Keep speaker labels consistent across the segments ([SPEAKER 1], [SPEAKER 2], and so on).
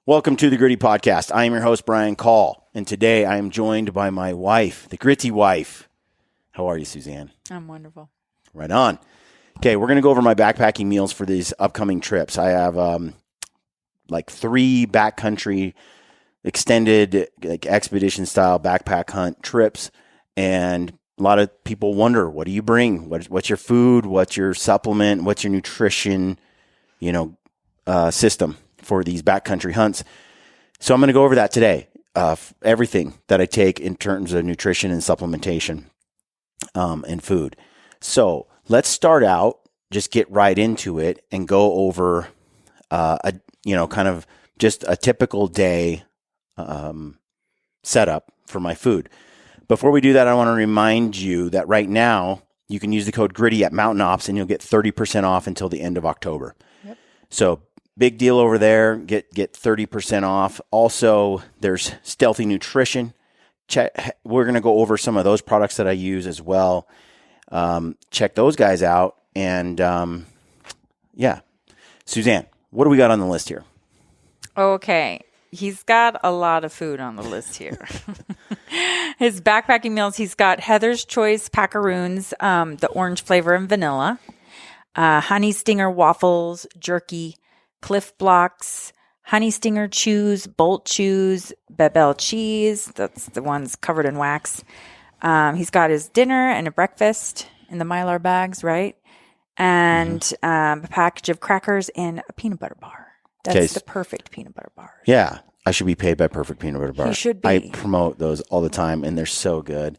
[SPEAKER 1] Welcome to the Gritty Podcast. I am your host, Brian Call, and today I am joined by my wife, the Gritty wife. How are you, Suzanne?
[SPEAKER 2] I'm wonderful.
[SPEAKER 1] Right on. Okay, we're going to go over my backpacking meals for these upcoming trips. I have like 3 backcountry extended like expedition style backpack hunt trips, and a lot of people wonder, what do you bring? What's your food? What's your supplement? What's your nutrition, system for these backcountry hunts? So I'm going to go over that today. Everything that I take in terms of nutrition and supplementation, and food. So let's start out, just get right into it and go over, kind of just a typical day, setup for my food. Before we do that, I want to remind you that right now you can use the code GRITTY at Mountain Ops and you'll get 30% off until the end of October. Yep. So big deal over there. Get 30% off. Also, there's Stealthy Nutrition. We're going to go over some of those products that I use as well. Check those guys out. And Suzanne, what do we got on the list here?
[SPEAKER 2] Okay. He's got a lot of food on the list here. His backpacking meals, he's got Heather's Choice PACKAROONS, the orange flavor and vanilla, Honeystinger Waffles, Jerky, Cliff Blocks, Honeystinger Chews, Bolt Chews, BABYBEL cheese. That's the ones covered in wax. He's got his dinner and a breakfast in the Mylar bags, right? And a package of crackers and a peanut butter bar. That's the perfect peanut butter bar.
[SPEAKER 1] Yeah, I should be paid by Perfect Peanut Butter Bar.
[SPEAKER 2] You should be.
[SPEAKER 1] I promote those all the time, and they're so good.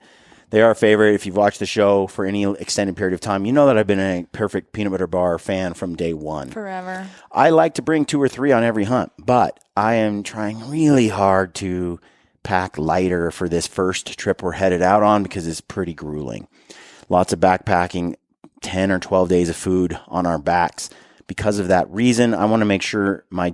[SPEAKER 1] They are a favorite. If you've watched the show for any extended period of time, you know that I've been a Perfect Peanut Butter Bar fan from day one.
[SPEAKER 2] Forever.
[SPEAKER 1] I like to bring 2 or 3 on every hunt, but I am trying really hard to pack lighter for this first trip we're headed out on because it's pretty grueling. Lots of backpacking, 10 or 12 days of food on our backs. Because of that reason, I want to make sure my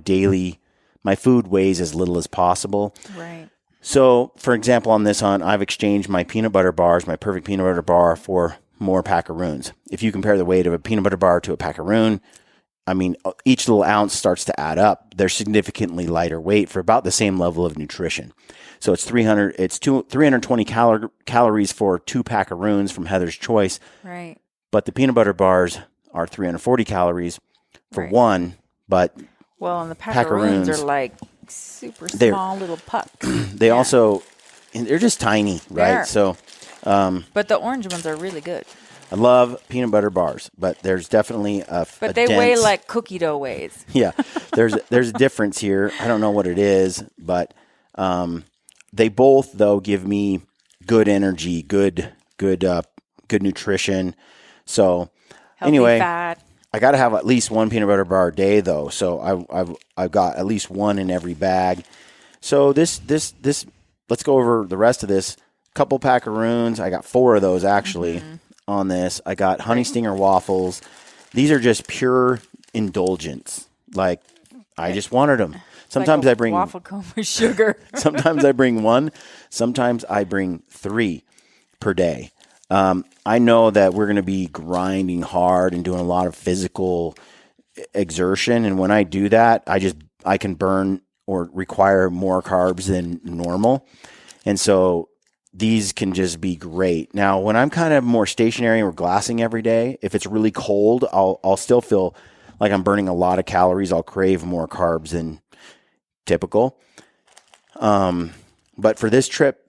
[SPEAKER 1] food weighs as little as possible.
[SPEAKER 2] Right.
[SPEAKER 1] So, for example, on this hunt, I've exchanged my peanut butter bars, my Perfect Peanut Butter Bar, for more PACKAROONS. If you compare the weight of a peanut butter bar to a PACKAROON, I mean, each little ounce starts to add up. They're significantly lighter weight for about the same level of nutrition. So it's 320 calories for 2 PACKAROONS from Heather's Choice.
[SPEAKER 2] Right.
[SPEAKER 1] But the peanut butter bars are 340 calories for one, but
[SPEAKER 2] and the PACKAROONS are like super small little pucks.
[SPEAKER 1] They also, they're just tiny, right? So,
[SPEAKER 2] but the orange ones are really good.
[SPEAKER 1] I love peanut butter bars, but there's definitely
[SPEAKER 2] But they weigh like cookie dough weighs.
[SPEAKER 1] Yeah, there's a difference here. I don't know what it is, but they both though give me good energy, good nutrition. So
[SPEAKER 2] healthy
[SPEAKER 1] anyway,
[SPEAKER 2] fat.
[SPEAKER 1] I got to have at least 1 peanut butter bar a day, though. So I've got at least 1 in every bag. So this let's go over the rest of this. Couple PACKAROONS. I got 4 of those actually on this. I got Honeystinger Waffles. These are just pure indulgence. Like I just wanted them. Sometimes
[SPEAKER 2] like
[SPEAKER 1] I bring
[SPEAKER 2] waffle cone with sugar.
[SPEAKER 1] Sometimes I bring 1. Sometimes I bring 3 per day. I know that we're going to be grinding hard and doing a lot of physical exertion. And when I do that, I can burn or require more carbs than normal. And so these can just be great. Now, when I'm kind of more stationary and we're glassing every day, if it's really cold, I'll still feel like I'm burning a lot of calories. I'll crave more carbs than typical. But for this trip,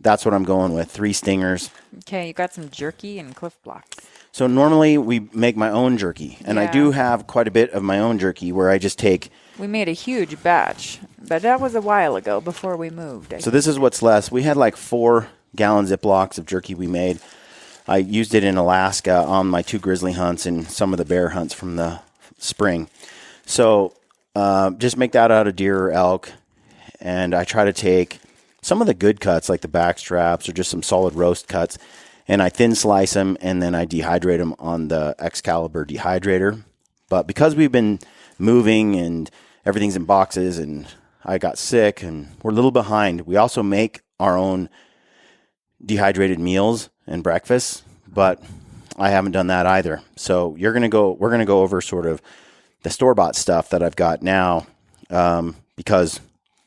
[SPEAKER 1] that's what I'm going with. 3 stingers.
[SPEAKER 2] Okay, you got some jerky and Cliff Blocks.
[SPEAKER 1] So normally we make my own jerky, and I do have quite a bit of my own jerky where I just take...
[SPEAKER 2] We made a huge batch, but that was a while ago before we moved.
[SPEAKER 1] So this is what's left. We had like 4-gallon Ziplocs of jerky we made. I used it in Alaska on my 2 grizzly hunts and some of the bear hunts from the spring. So just make that out of deer or elk, and I try to take some of the good cuts like the back straps or just some solid roast cuts, and I thin slice them, and then I dehydrate them on the Excalibur dehydrator. But because we've been moving and everything's in boxes and I got sick and we're a little behind, we also make our own dehydrated meals and breakfasts, but I haven't done that either. So we're going to go over sort of the store-bought stuff that I've got now, because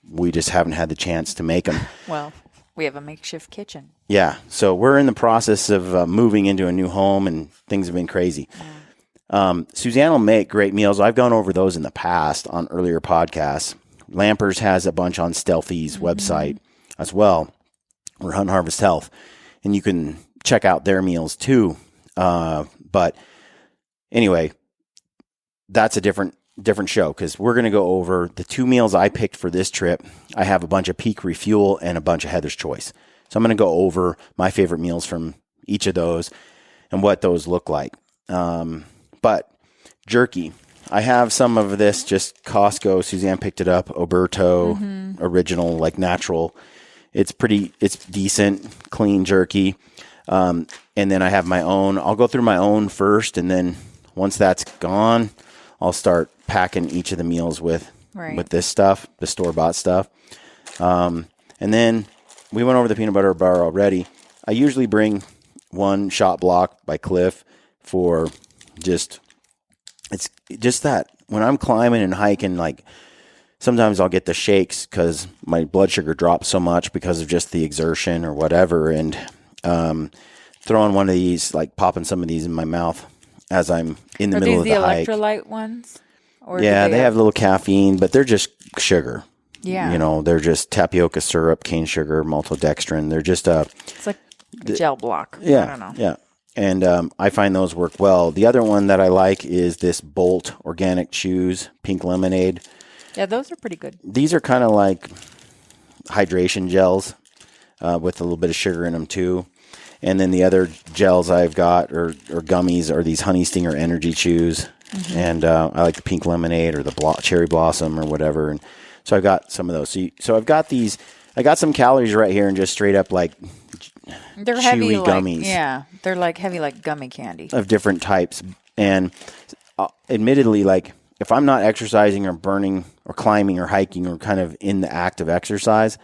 [SPEAKER 1] we just haven't had the chance to make them.
[SPEAKER 2] Well, we have a makeshift kitchen.
[SPEAKER 1] Yeah. So we're in the process of moving into a new home, and things have been crazy. Suzanne will make great meals. I've gone over those in the past on earlier podcasts. Lampers has a bunch on Stealthy's website as well, or Hunt Harvest Health, and you can check out their meals too. But anyway, that's a different show, because we're going to go over the 2 meals I picked for this trip. I have a bunch of Peak Refuel and a bunch of Heather's Choice. So I'm going to go over my favorite meals from each of those and what those look like. But jerky, I have some of this, just Costco. Suzanne picked it up, Oberto original, like natural. It's decent, clean jerky. And then I have my own. I'll go through my own first, and then once that's gone, I'll start packing each of the meals with this stuff, the store-bought stuff. And then we went over the peanut butter bar already. I usually bring one shot block by Cliff for it's just that when I'm climbing and hiking, like sometimes I'll get the shakes because my blood sugar drops so much because of just the exertion or whatever. And throwing one of these, like popping some of these in my mouth as I'm in the middle of the hike.
[SPEAKER 2] Are these the electrolyte ones? Or
[SPEAKER 1] yeah, they have a little caffeine, but they're just sugar.
[SPEAKER 2] Yeah.
[SPEAKER 1] You know, they're just tapioca syrup, cane sugar, maltodextrin. They're just
[SPEAKER 2] it's like a gel block.
[SPEAKER 1] Yeah.
[SPEAKER 2] I don't know.
[SPEAKER 1] Yeah. And I find those work well. The other one that I like is this Bolt Organic Chews Pink Lemonade.
[SPEAKER 2] Yeah, those are pretty good.
[SPEAKER 1] These are kind of like hydration gels with a little bit of sugar in them too. And then the other gels I've got or gummies are these Honeystinger Energy Chews. And I like the Pink Lemonade or the Cherry Blossom or whatever. And so I got some of those. So I've got these. I got some calories right here and just straight up like
[SPEAKER 2] they're
[SPEAKER 1] chewy
[SPEAKER 2] heavy
[SPEAKER 1] gummies.
[SPEAKER 2] Yeah, they're like heavy like gummy candy.
[SPEAKER 1] Of different types. And admittedly, like if I'm not exercising or burning or climbing or hiking or kind of in the act of exercise,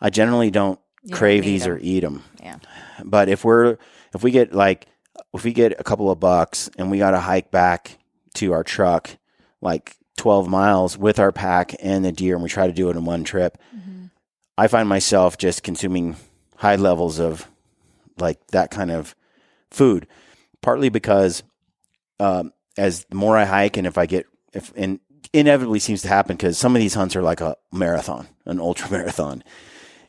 [SPEAKER 1] I generally don't crave these or eat them.
[SPEAKER 2] Yeah.
[SPEAKER 1] But if we get a couple of bucks and we got to hike back to our truck like 12 miles with our pack and the deer, and we try to do it in one trip, I find myself just consuming high levels of like that kind of food, partly because as the more I hike, and and inevitably seems to happen because some of these hunts are like a marathon, an ultra marathon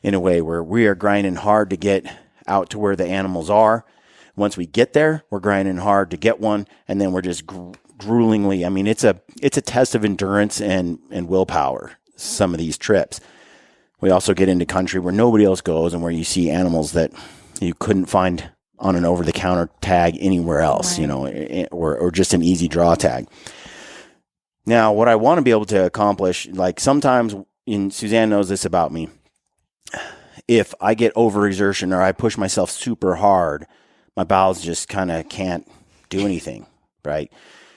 [SPEAKER 1] in a way where we are grinding hard to get out to where the animals are. Once we get there, we're grinding hard to get one, and then we're just gruelingly. I mean, it's a test of endurance and willpower. Some of these trips. We also get into country where nobody else goes, and where you see animals that you couldn't find on an over-the-counter tag anywhere else, you know, or just an easy draw tag. Now, what I want to be able to accomplish, like sometimes, and Suzanne knows this about me, if I get overexertion or I push myself super hard, my bowels just kind of can't do anything, right?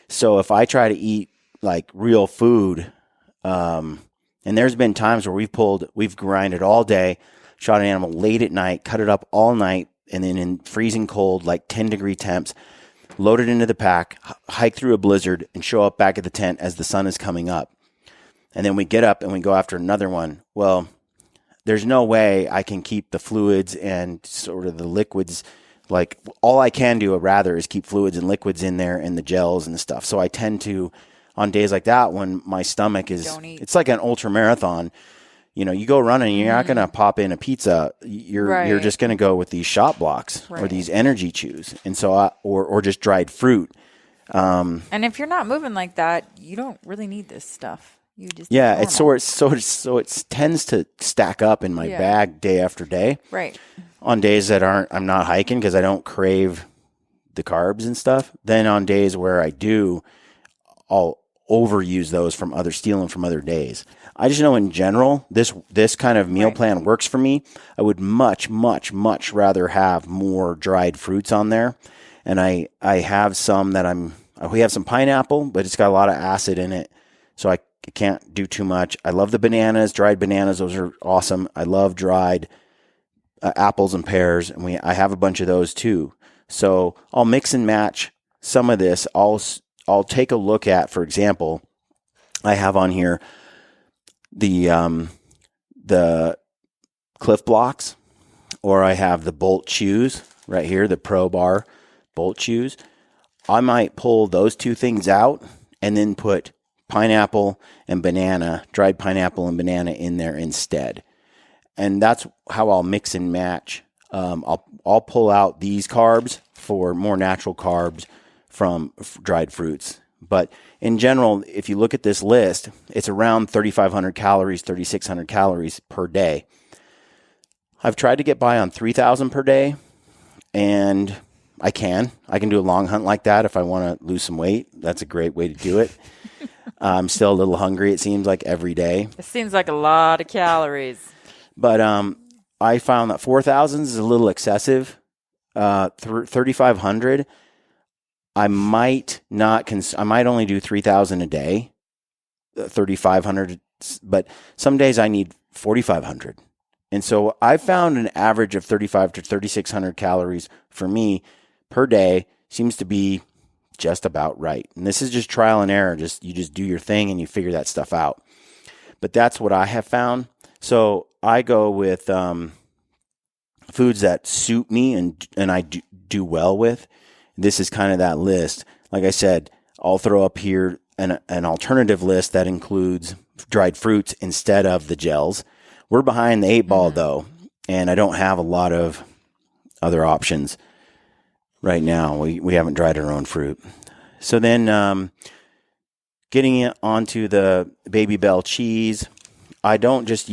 [SPEAKER 1] So if I try to eat like real food, and there's been times where we've grinded all day, shot an animal late at night, cut it up all night, and then in freezing cold, like 10-degree temps, load it into the pack, hike through a blizzard, and show up back at the tent as the sun is coming up. And then we get up and we go after another one. Well, there's no way I can keep the fluids and sort of the liquids. Like all I can do, rather, is keep fluids and liquids in there and the gels and the stuff. So I tend to, on days like that, when my stomach is, it's like an ultra marathon. You know, you go running, you're not going to pop in a pizza. You're just going to go with these shot blocks or these energy chews, and so or just dried fruit.
[SPEAKER 2] And if you're not moving like that, you don't really need this stuff. You just it tends to stack up in my bag day after day. Right.
[SPEAKER 1] On days that I'm not hiking because I don't crave the carbs and stuff. Then on days where I do, I'll overuse those stealing from other days. I just know in general, this kind of meal plan works for me. I would much, much, much rather have more dried fruits on there. And I have some we have some pineapple, but it's got a lot of acid in it. So I can't do too much. I love the bananas, dried bananas. Those are awesome. I love dried apples and pears. And I have a bunch of those too. So I'll mix and match some of this. I'll take a look at, for example, I have on here the Cliff Blocks, or I have the Bolt Chews right here, the Pro Bar Bolt Chews. I might pull those two things out and then put pineapple and banana, dried pineapple and banana in there instead. And that's how I'll mix and match. I'll pull out these carbs for more natural carbs from dried fruits. But in general, if you look at this list, it's around 3,500 calories, 3,600 calories per day. I've tried to get by on 3,000 per day, and I can do a long hunt like that if I want to lose some weight. That's a great way to do it. I'm still a little hungry, it seems like, every day.
[SPEAKER 2] It seems like a lot of calories.
[SPEAKER 1] But I found that 4,000 is a little excessive. 3,500, I might I might only do 3,000 a day, 3,500, but some days I need 4,500. And so I found an average of 3,500 to 3,600 calories for me per day seems to be just about right. And this is just trial and error. You just do your thing and you figure that stuff out. But that's what I have found. So I go with foods that suit me and I do well with. This is kind of that list. Like I said, I'll throw up here an alternative list that includes dried fruits instead of the gels. We're behind the 8-ball though, and I don't have a lot of other options right now. We haven't dried our own fruit. So then getting it onto the BABYBEL cheese, I don't just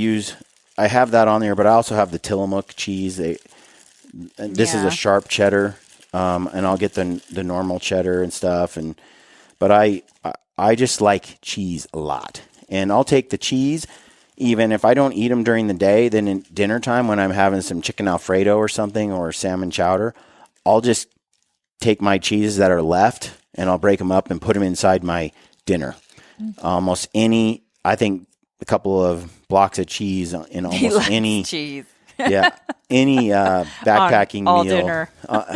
[SPEAKER 1] I have that on there, but I also have the Tillamook cheese. This is a sharp cheddar, and I'll get the normal cheddar and stuff. But I just like cheese a lot, and I'll take the cheese. Even if I don't eat them during the day, then in dinner time when I'm having some chicken Alfredo or something or salmon chowder, I'll just take my cheeses that are left and I'll break them up and put them inside my dinner. Almost any, I think a couple of blocks of cheese in almost any
[SPEAKER 2] cheese.
[SPEAKER 1] Any backpacking
[SPEAKER 2] all
[SPEAKER 1] meal.
[SPEAKER 2] Dinner.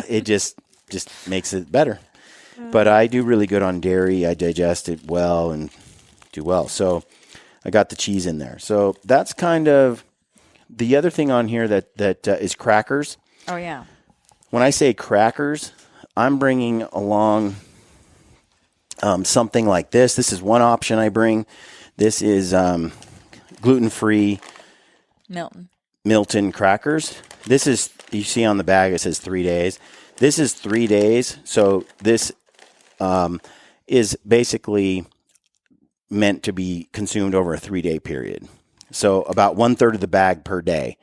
[SPEAKER 1] It just makes it better. But I do really good on dairy. I digest it well and do well. So I got the cheese in there. So that's kind of the other thing on here that is crackers.
[SPEAKER 2] Oh, yeah.
[SPEAKER 1] When I say crackers, I'm bringing along something like this. This is one option I bring. This is gluten-free MILTON crackers. This is, you see on the bag, it says 3 days. This is 3 days. So this is basically meant to be consumed over a 3-day period. So about 1/3 of the bag per day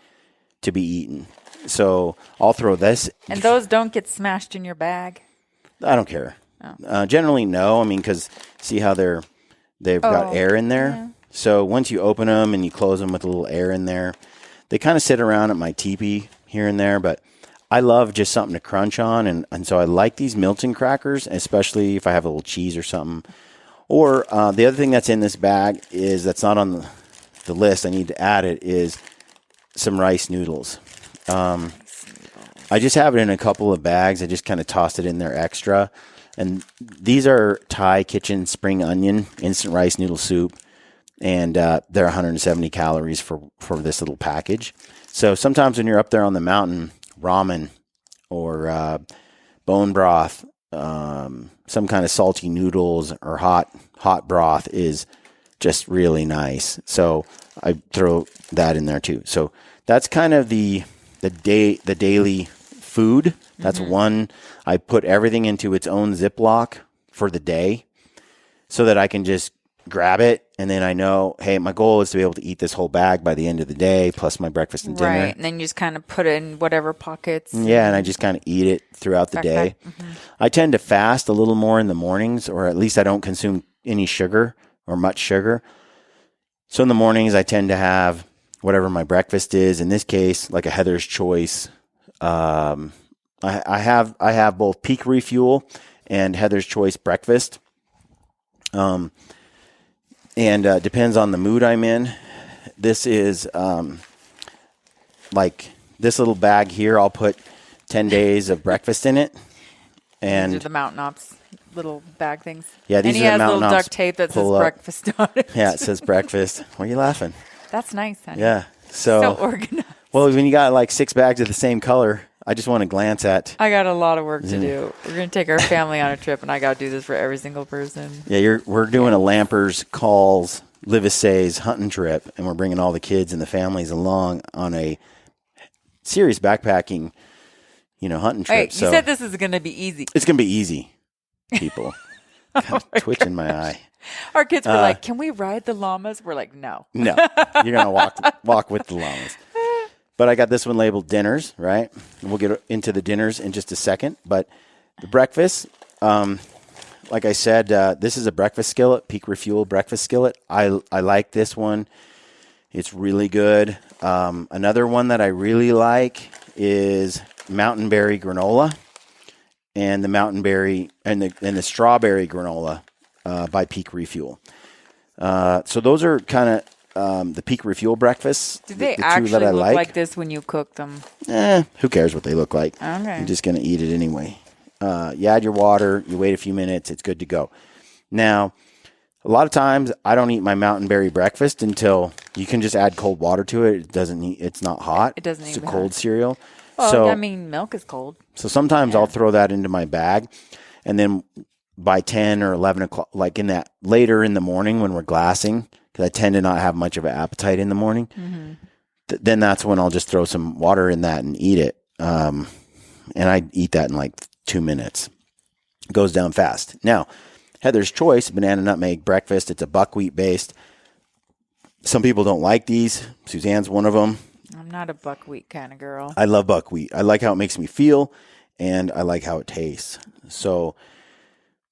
[SPEAKER 1] to be eaten. So I'll throw this.
[SPEAKER 2] And those don't get smashed in your bag?
[SPEAKER 1] I don't care. Oh. Generally, no. I mean, because see how they've got air in there? Yeah. So once you open them and you close them with a little air in there, they kind of sit around at my teepee here and there, but I love just something to crunch on. And so I like these MILTON crackers, especially if I have a little cheese or something. Or the other thing that's in this bag is that's not on the list. I need to add it is some rice noodles. I just have it in a couple of bags. I just kind of tossed it in there extra. And these are Thai Kitchen Spring Onion Instant Rice Noodle Soup. And they're 170 calories for this little package. So sometimes when you're up there on the mountain, ramen or bone broth, some kind of salty noodles or hot broth is just really nice. So I throw that in there too. So that's kind of the daily food. That's one. I put everything into its own Ziploc for the day so that I can just grab it. And then I know, hey, my goal is to be able to eat this whole bag by the end of the day, plus my breakfast and dinner.
[SPEAKER 2] Right. And then you just kind of put it in whatever pockets.
[SPEAKER 1] Yeah. And I just kind of eat it throughout the day. I tend to fast a little more in the mornings, or at least I don't consume any sugar or much sugar. So in the mornings, I tend to have whatever my breakfast is. In this case, like a Heather's Choice. I have both Peak Refuel and Heather's Choice breakfast. And depends on the mood I'm in. This is like this little bag here. I'll put 10 days of breakfast in it.
[SPEAKER 2] And these are the Mountain Ops little bag things.
[SPEAKER 1] Yeah, these
[SPEAKER 2] and he
[SPEAKER 1] are the
[SPEAKER 2] has
[SPEAKER 1] Mountain
[SPEAKER 2] little
[SPEAKER 1] Ops
[SPEAKER 2] duct tape that says
[SPEAKER 1] pull-up.
[SPEAKER 2] breakfast on it.
[SPEAKER 1] Yeah, it says breakfast. Why are you laughing?
[SPEAKER 2] That's nice, honey.
[SPEAKER 1] Yeah.
[SPEAKER 2] So organized.
[SPEAKER 1] Well, when you got like 6 bags of the same color, I just want to glance at.
[SPEAKER 2] I got a lot of work to do. We're going to take our family on a trip, and I got to do this for every single person.
[SPEAKER 1] Yeah, we're doing a Lampers, Calls, Livisays hunting trip, and we're bringing all the kids and the families along on a serious backpacking, hunting trip.
[SPEAKER 2] Wait, you said this is going to be easy.
[SPEAKER 1] It's going to be easy, people. God, twitch in my eye.
[SPEAKER 2] Our kids were like, "Can we ride the llamas?" We're like, "No."
[SPEAKER 1] No, you're going to walk with the llamas. But I got this one labeled dinners, right? And we'll get into the dinners in just a second. But the breakfast, like I said, this is a breakfast skillet, Peak Refuel breakfast skillet. I like this one. It's really good. Another one that I really like is Mountain Berry granola and the Mountain Berry and the strawberry granola by Peak Refuel. So those are kind of the Peak Refuel breakfasts.
[SPEAKER 2] Do they
[SPEAKER 1] the
[SPEAKER 2] actually
[SPEAKER 1] two that I
[SPEAKER 2] look
[SPEAKER 1] like.
[SPEAKER 2] like this when you cook them?
[SPEAKER 1] Who cares what they look like?
[SPEAKER 2] Okay.
[SPEAKER 1] You're just going to eat it anyway. You add your water, you wait a few minutes, it's good to go. Now, a lot of times I don't eat my Mountain Berry breakfast until you can just add cold water to it. It's not hot.
[SPEAKER 2] It doesn't
[SPEAKER 1] It's
[SPEAKER 2] need
[SPEAKER 1] a
[SPEAKER 2] to be
[SPEAKER 1] cold
[SPEAKER 2] hot.
[SPEAKER 1] cereal.
[SPEAKER 2] Well,
[SPEAKER 1] So,
[SPEAKER 2] I mean, milk is cold.
[SPEAKER 1] so sometimes I'll throw that into my bag, and then by 10 or 11 o'clock, like in that later in the morning when we're glassing, because I tend to not have much of an appetite in the morning, then that's when I'll just throw some water in that and eat it. And I eat that in like 2 minutes. It goes down fast. Now, Heather's Choice banana nutmeg breakfast. It's a buckwheat based. Some people don't like these. Suzanne's one of them.
[SPEAKER 2] I'm not a buckwheat kind of girl.
[SPEAKER 1] I love buckwheat. I like how it makes me feel, and I like how it tastes. So,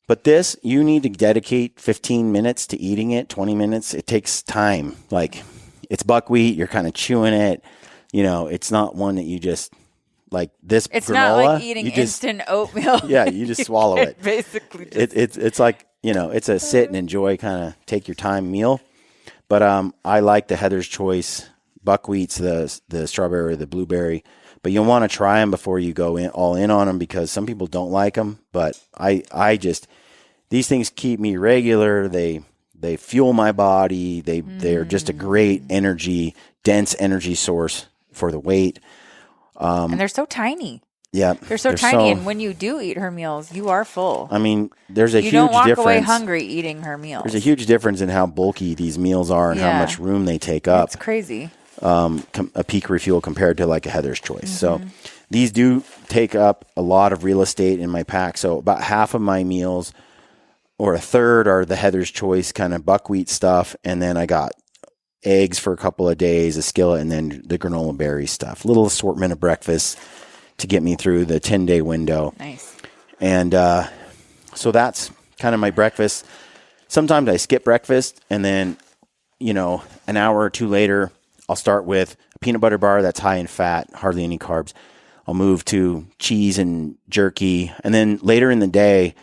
[SPEAKER 1] but this, you need to dedicate 15 minutes to eating it, 20 minutes. It takes time. Like, it's buckwheat. You're kind of chewing it. It's not one that you just, like this
[SPEAKER 2] It's
[SPEAKER 1] granola.
[SPEAKER 2] not like eating instant oatmeal.
[SPEAKER 1] Yeah, you just swallow it.
[SPEAKER 2] Basically,
[SPEAKER 1] It's like, it's a sit and enjoy, kind of take your time meal. But I like the Heather's Choice buckwheats, the strawberry or the blueberry. But you'll want to try them before you go all in on them, because some people don't like them. But I just, these things keep me regular. They fuel my body. They're just a great dense energy source for the weight.
[SPEAKER 2] and they're so tiny.
[SPEAKER 1] Yeah,
[SPEAKER 2] They're so tiny, and when you do eat her meals, you are full.
[SPEAKER 1] I mean, there's a
[SPEAKER 2] you
[SPEAKER 1] huge
[SPEAKER 2] don't walk
[SPEAKER 1] difference.
[SPEAKER 2] away hungry eating her meals.
[SPEAKER 1] There's a huge difference in how bulky these meals are and how much room they take up.
[SPEAKER 2] It's crazy.
[SPEAKER 1] A Peak Refuel compared to like a Heather's Choice. So these do take up a lot of real estate in my pack. So about half of my meals, or a third, are the Heather's Choice kind of buckwheat stuff, and then I got eggs for a couple of days, a skillet, and then the granola berry stuff. Little assortment of breakfast to get me through the 10-day window.
[SPEAKER 2] Nice.
[SPEAKER 1] And so that's kind of my breakfast. Sometimes I skip breakfast, and then, an hour or two later, I'll start with a peanut butter bar that's high in fat, hardly any carbs. I'll move to cheese and jerky. And then later in the day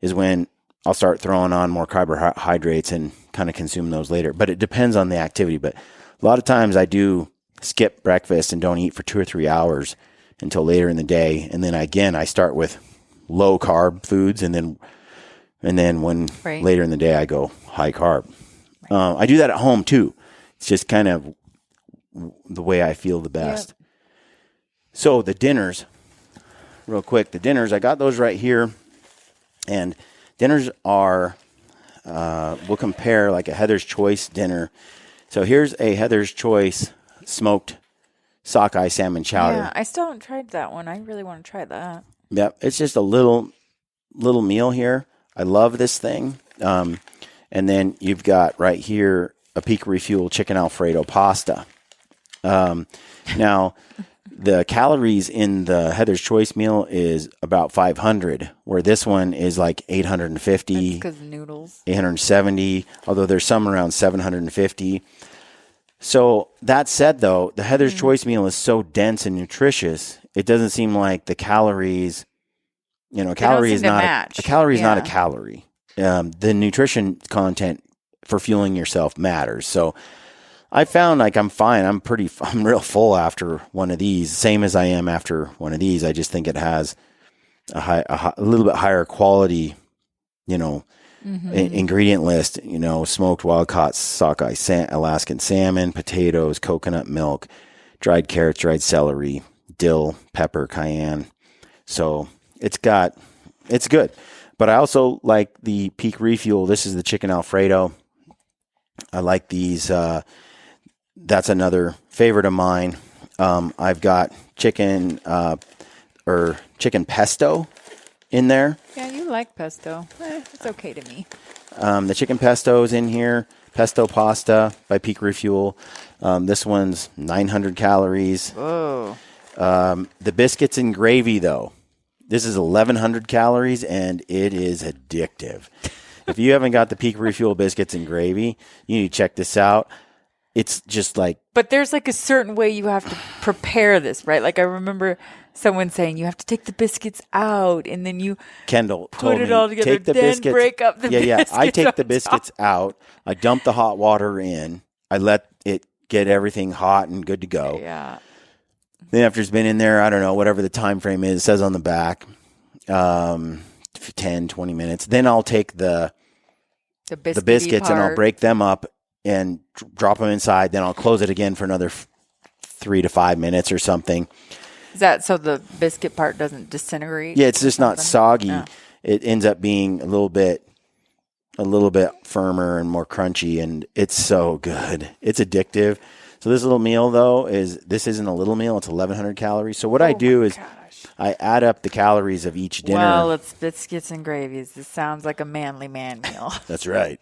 [SPEAKER 1] is when I'll start throwing on more carbohydrates and kind of consume those later. But it depends on the activity. But a lot of times I do skip breakfast and don't eat for 2 or 3 hours until later in the day. And then I start with low carb foods. And then when later in the day I go high carb. I do that at home too. It's just kind of the way I feel the best. Yep. So the dinners, real quick, I got those right here. And dinners are, we'll compare like a Heather's Choice dinner. So here's a Heather's Choice smoked sockeye salmon chowder.
[SPEAKER 2] Yeah, I still haven't tried that one. I really want to try that.
[SPEAKER 1] Yep, it's just a little meal here. I love this thing. And then you've got right here a Peak Refuel chicken Alfredo pasta. Now, the calories in the Heather's Choice meal is about 500, where this one is like 850.
[SPEAKER 2] Because noodles.
[SPEAKER 1] 870, although there's some around 750. So that said, though, the Heather's Choice meal is so dense and nutritious, it doesn't seem like the calories, a calorie is not a calorie is not a calorie. The nutrition content for fueling yourself matters. So I found like I'm fine. I'm real full after one of these, same as I am after one of these. I just think it has a little bit higher quality ingredient list, smoked wild-caught sockeye, Alaskan salmon, potatoes, coconut milk, dried carrots, dried celery, dill, pepper, cayenne. So it's good. But I also like the Peak Refuel. This is the chicken Alfredo. I like these. That's another favorite of mine. I've got chicken pesto in there.
[SPEAKER 2] Yeah, you like pesto. It's okay to me.
[SPEAKER 1] The chicken pesto is in here. Pesto Pasta by Peak Refuel. This one's 900 calories.
[SPEAKER 2] Oh.
[SPEAKER 1] The Biscuits and Gravy, though. This is 1,100 calories, and it is addictive. If you haven't got the Peak Refuel Biscuits and Gravy, you need to check this out. It's just like...
[SPEAKER 2] But there's like a certain way you have to prepare this, right? Like I remember someone saying you have to take the biscuits out, and then you put it all together,
[SPEAKER 1] take the
[SPEAKER 2] then
[SPEAKER 1] biscuits,
[SPEAKER 2] break up the biscuits.
[SPEAKER 1] I take the biscuits out. I dump the hot water in. I let it get everything hot and good to go.
[SPEAKER 2] Yeah.
[SPEAKER 1] Then after it's been in there, I don't know, whatever the time frame is, it says on the back, 10, 20 minutes. Then I'll take the biscuits and I'll break them up and drop them inside. Then I'll close it again for another 3 to 5 minutes or something.
[SPEAKER 2] Is that so the biscuit part doesn't disintegrate?
[SPEAKER 1] Yeah, it's just not soggy. No. It ends up being a little bit firmer and more crunchy, and it's so good. It's addictive. So this little meal, though, this isn't a little meal. It's 1,100 calories. So what I do is I add up the calories of each dinner.
[SPEAKER 2] Well, it's biscuits and gravies. This sounds like a manly man meal.
[SPEAKER 1] That's right.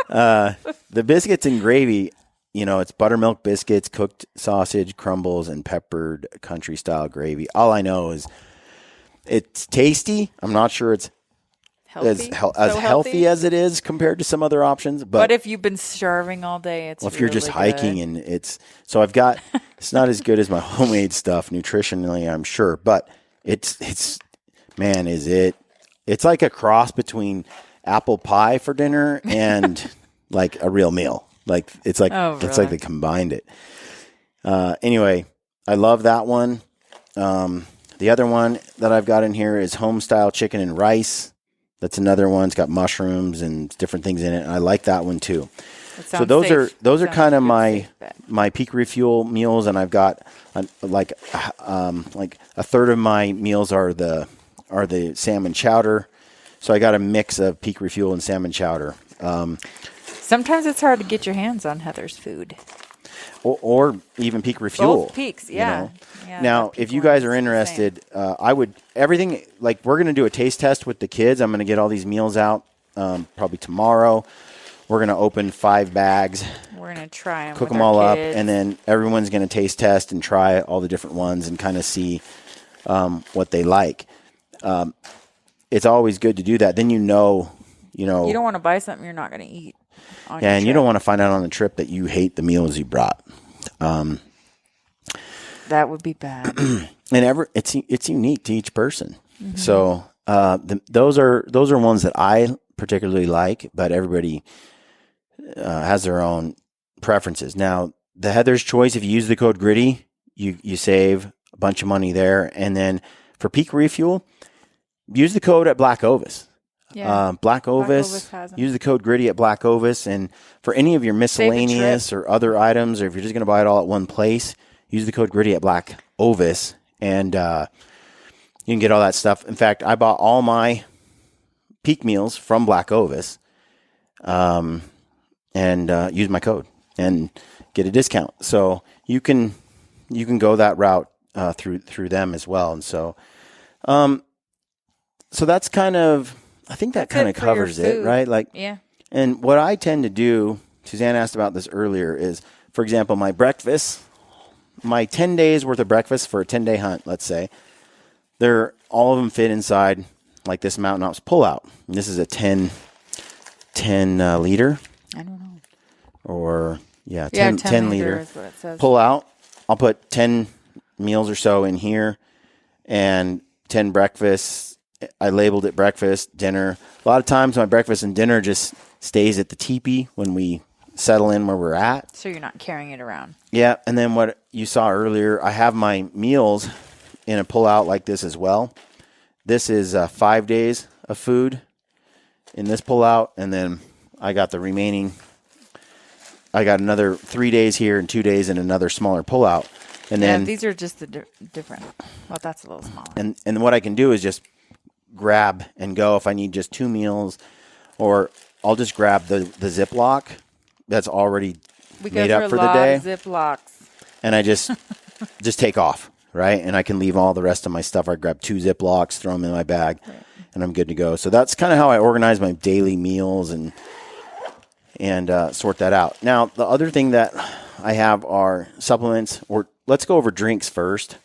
[SPEAKER 1] The biscuits and gravy, it's buttermilk biscuits, cooked sausage, crumbles, and peppered country-style gravy. All I know is it's tasty. I'm not sure it's
[SPEAKER 2] healthy?
[SPEAKER 1] as healthy as it is compared to some other options. But
[SPEAKER 2] if you've been starving all day, it's
[SPEAKER 1] if you're just hiking and it's not as good as my homemade stuff nutritionally, I'm sure, but it's like a cross between apple pie for dinner and like a real meal. Like it's like they combined it. Anyway, I love that one. The other one that I've got in here is home style chicken and rice. That's another one. It's got mushrooms and different things in it. And I like that one too. So those are kind of my Peak Refuel meals, and I've got like a third of my meals are the salmon chowder. So I got a mix of Peak Refuel and salmon chowder.
[SPEAKER 2] Sometimes it's hard to get your hands on Heather's food.
[SPEAKER 1] Or even Peak Refuel.
[SPEAKER 2] Both Peaks, yeah.
[SPEAKER 1] Now, if you guys are interested, I would everything like we're going to do a taste test with the kids. I'm going to get all these meals out probably tomorrow. We're going to open 5 bags.
[SPEAKER 2] We're going to try them,
[SPEAKER 1] cook them all up, and then everyone's going to taste test and try all the different ones and kind of see what they like. It's always good to do that. Then you don't
[SPEAKER 2] want to buy something you're not going to eat.
[SPEAKER 1] And you don't want to find out on the trip that you hate the meals you brought.
[SPEAKER 2] That would be bad.
[SPEAKER 1] And it's unique to each person. Mm-hmm. So those are ones that I particularly like, but everybody has their own preferences. Now, the Heather's Choice, if you use the code GRITTY, you save a bunch of money there. And then for Peak Refuel, use the code at Black Ovis.
[SPEAKER 2] Yeah.
[SPEAKER 1] Black Ovis, use the code GRITTY at Black Ovis. And for any of your miscellaneous or other items, or if you're just going to buy it all at one place, use the code GRITTY at Black Ovis, and you can get all that stuff. In fact, I bought all my Peak meals from Black Ovis, and use my code and get a discount. So you can go that route through them as well. And so that's kind of. I think that kind of covers it, right? Like,
[SPEAKER 2] yeah.
[SPEAKER 1] And what I tend to do, Suzanne asked about this earlier, is, for example, my breakfast, my 10 days worth of breakfast for a 10-day hunt, let's say, all of them fit inside like this Mountain Ops pull-out. And this is a 10 liter.
[SPEAKER 2] I don't know.
[SPEAKER 1] Or, 10 liter
[SPEAKER 2] is what it says.
[SPEAKER 1] Pull-out. I'll put 10 meals or so in here and 10 breakfasts. I labeled it breakfast, dinner. A lot of times my breakfast and dinner just stays at the teepee when we settle in where we're at.
[SPEAKER 2] So you're not carrying it around.
[SPEAKER 1] Yeah, and then what you saw earlier, I have my meals in a pull-out like this as well. This is 5 days of food, in this pullout, and then I got the remaining. I got another 3 days here and 2 days in another smaller pullout. And then
[SPEAKER 2] these are just the different. Well, that's a little smaller.
[SPEAKER 1] And what I can do is just grab and go if I need just 2 meals, or I'll just grab the Ziploc that's already made up for the day.
[SPEAKER 2] Ziplocs.
[SPEAKER 1] And I just take off, right? And I can leave all the rest of my stuff. I grab 2 Ziplocs, throw them in my bag, and I'm good to go. So that's kind of how I organize my daily meals and sort that out. Now, the other thing that I have are supplements, or let's go over drinks first.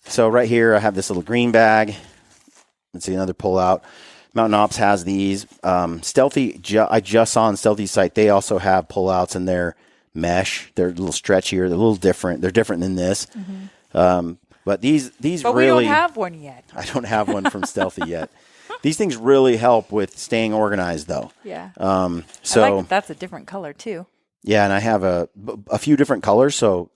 [SPEAKER 1] So right here, I have this little green bag. Let's see, another pull out. Mountain Ops has these. Stealthy, I just saw on Stealthy's site, they also have pullouts in their mesh. They're a little stretchier. They're a little different. They're different than this. But these
[SPEAKER 2] but
[SPEAKER 1] really...
[SPEAKER 2] we don't have one yet.
[SPEAKER 1] I don't have one from Stealthy yet. These things really help with staying organized, though.
[SPEAKER 2] Yeah.
[SPEAKER 1] So
[SPEAKER 2] I like that's a different color, too.
[SPEAKER 1] Yeah, and I have a few different colors, so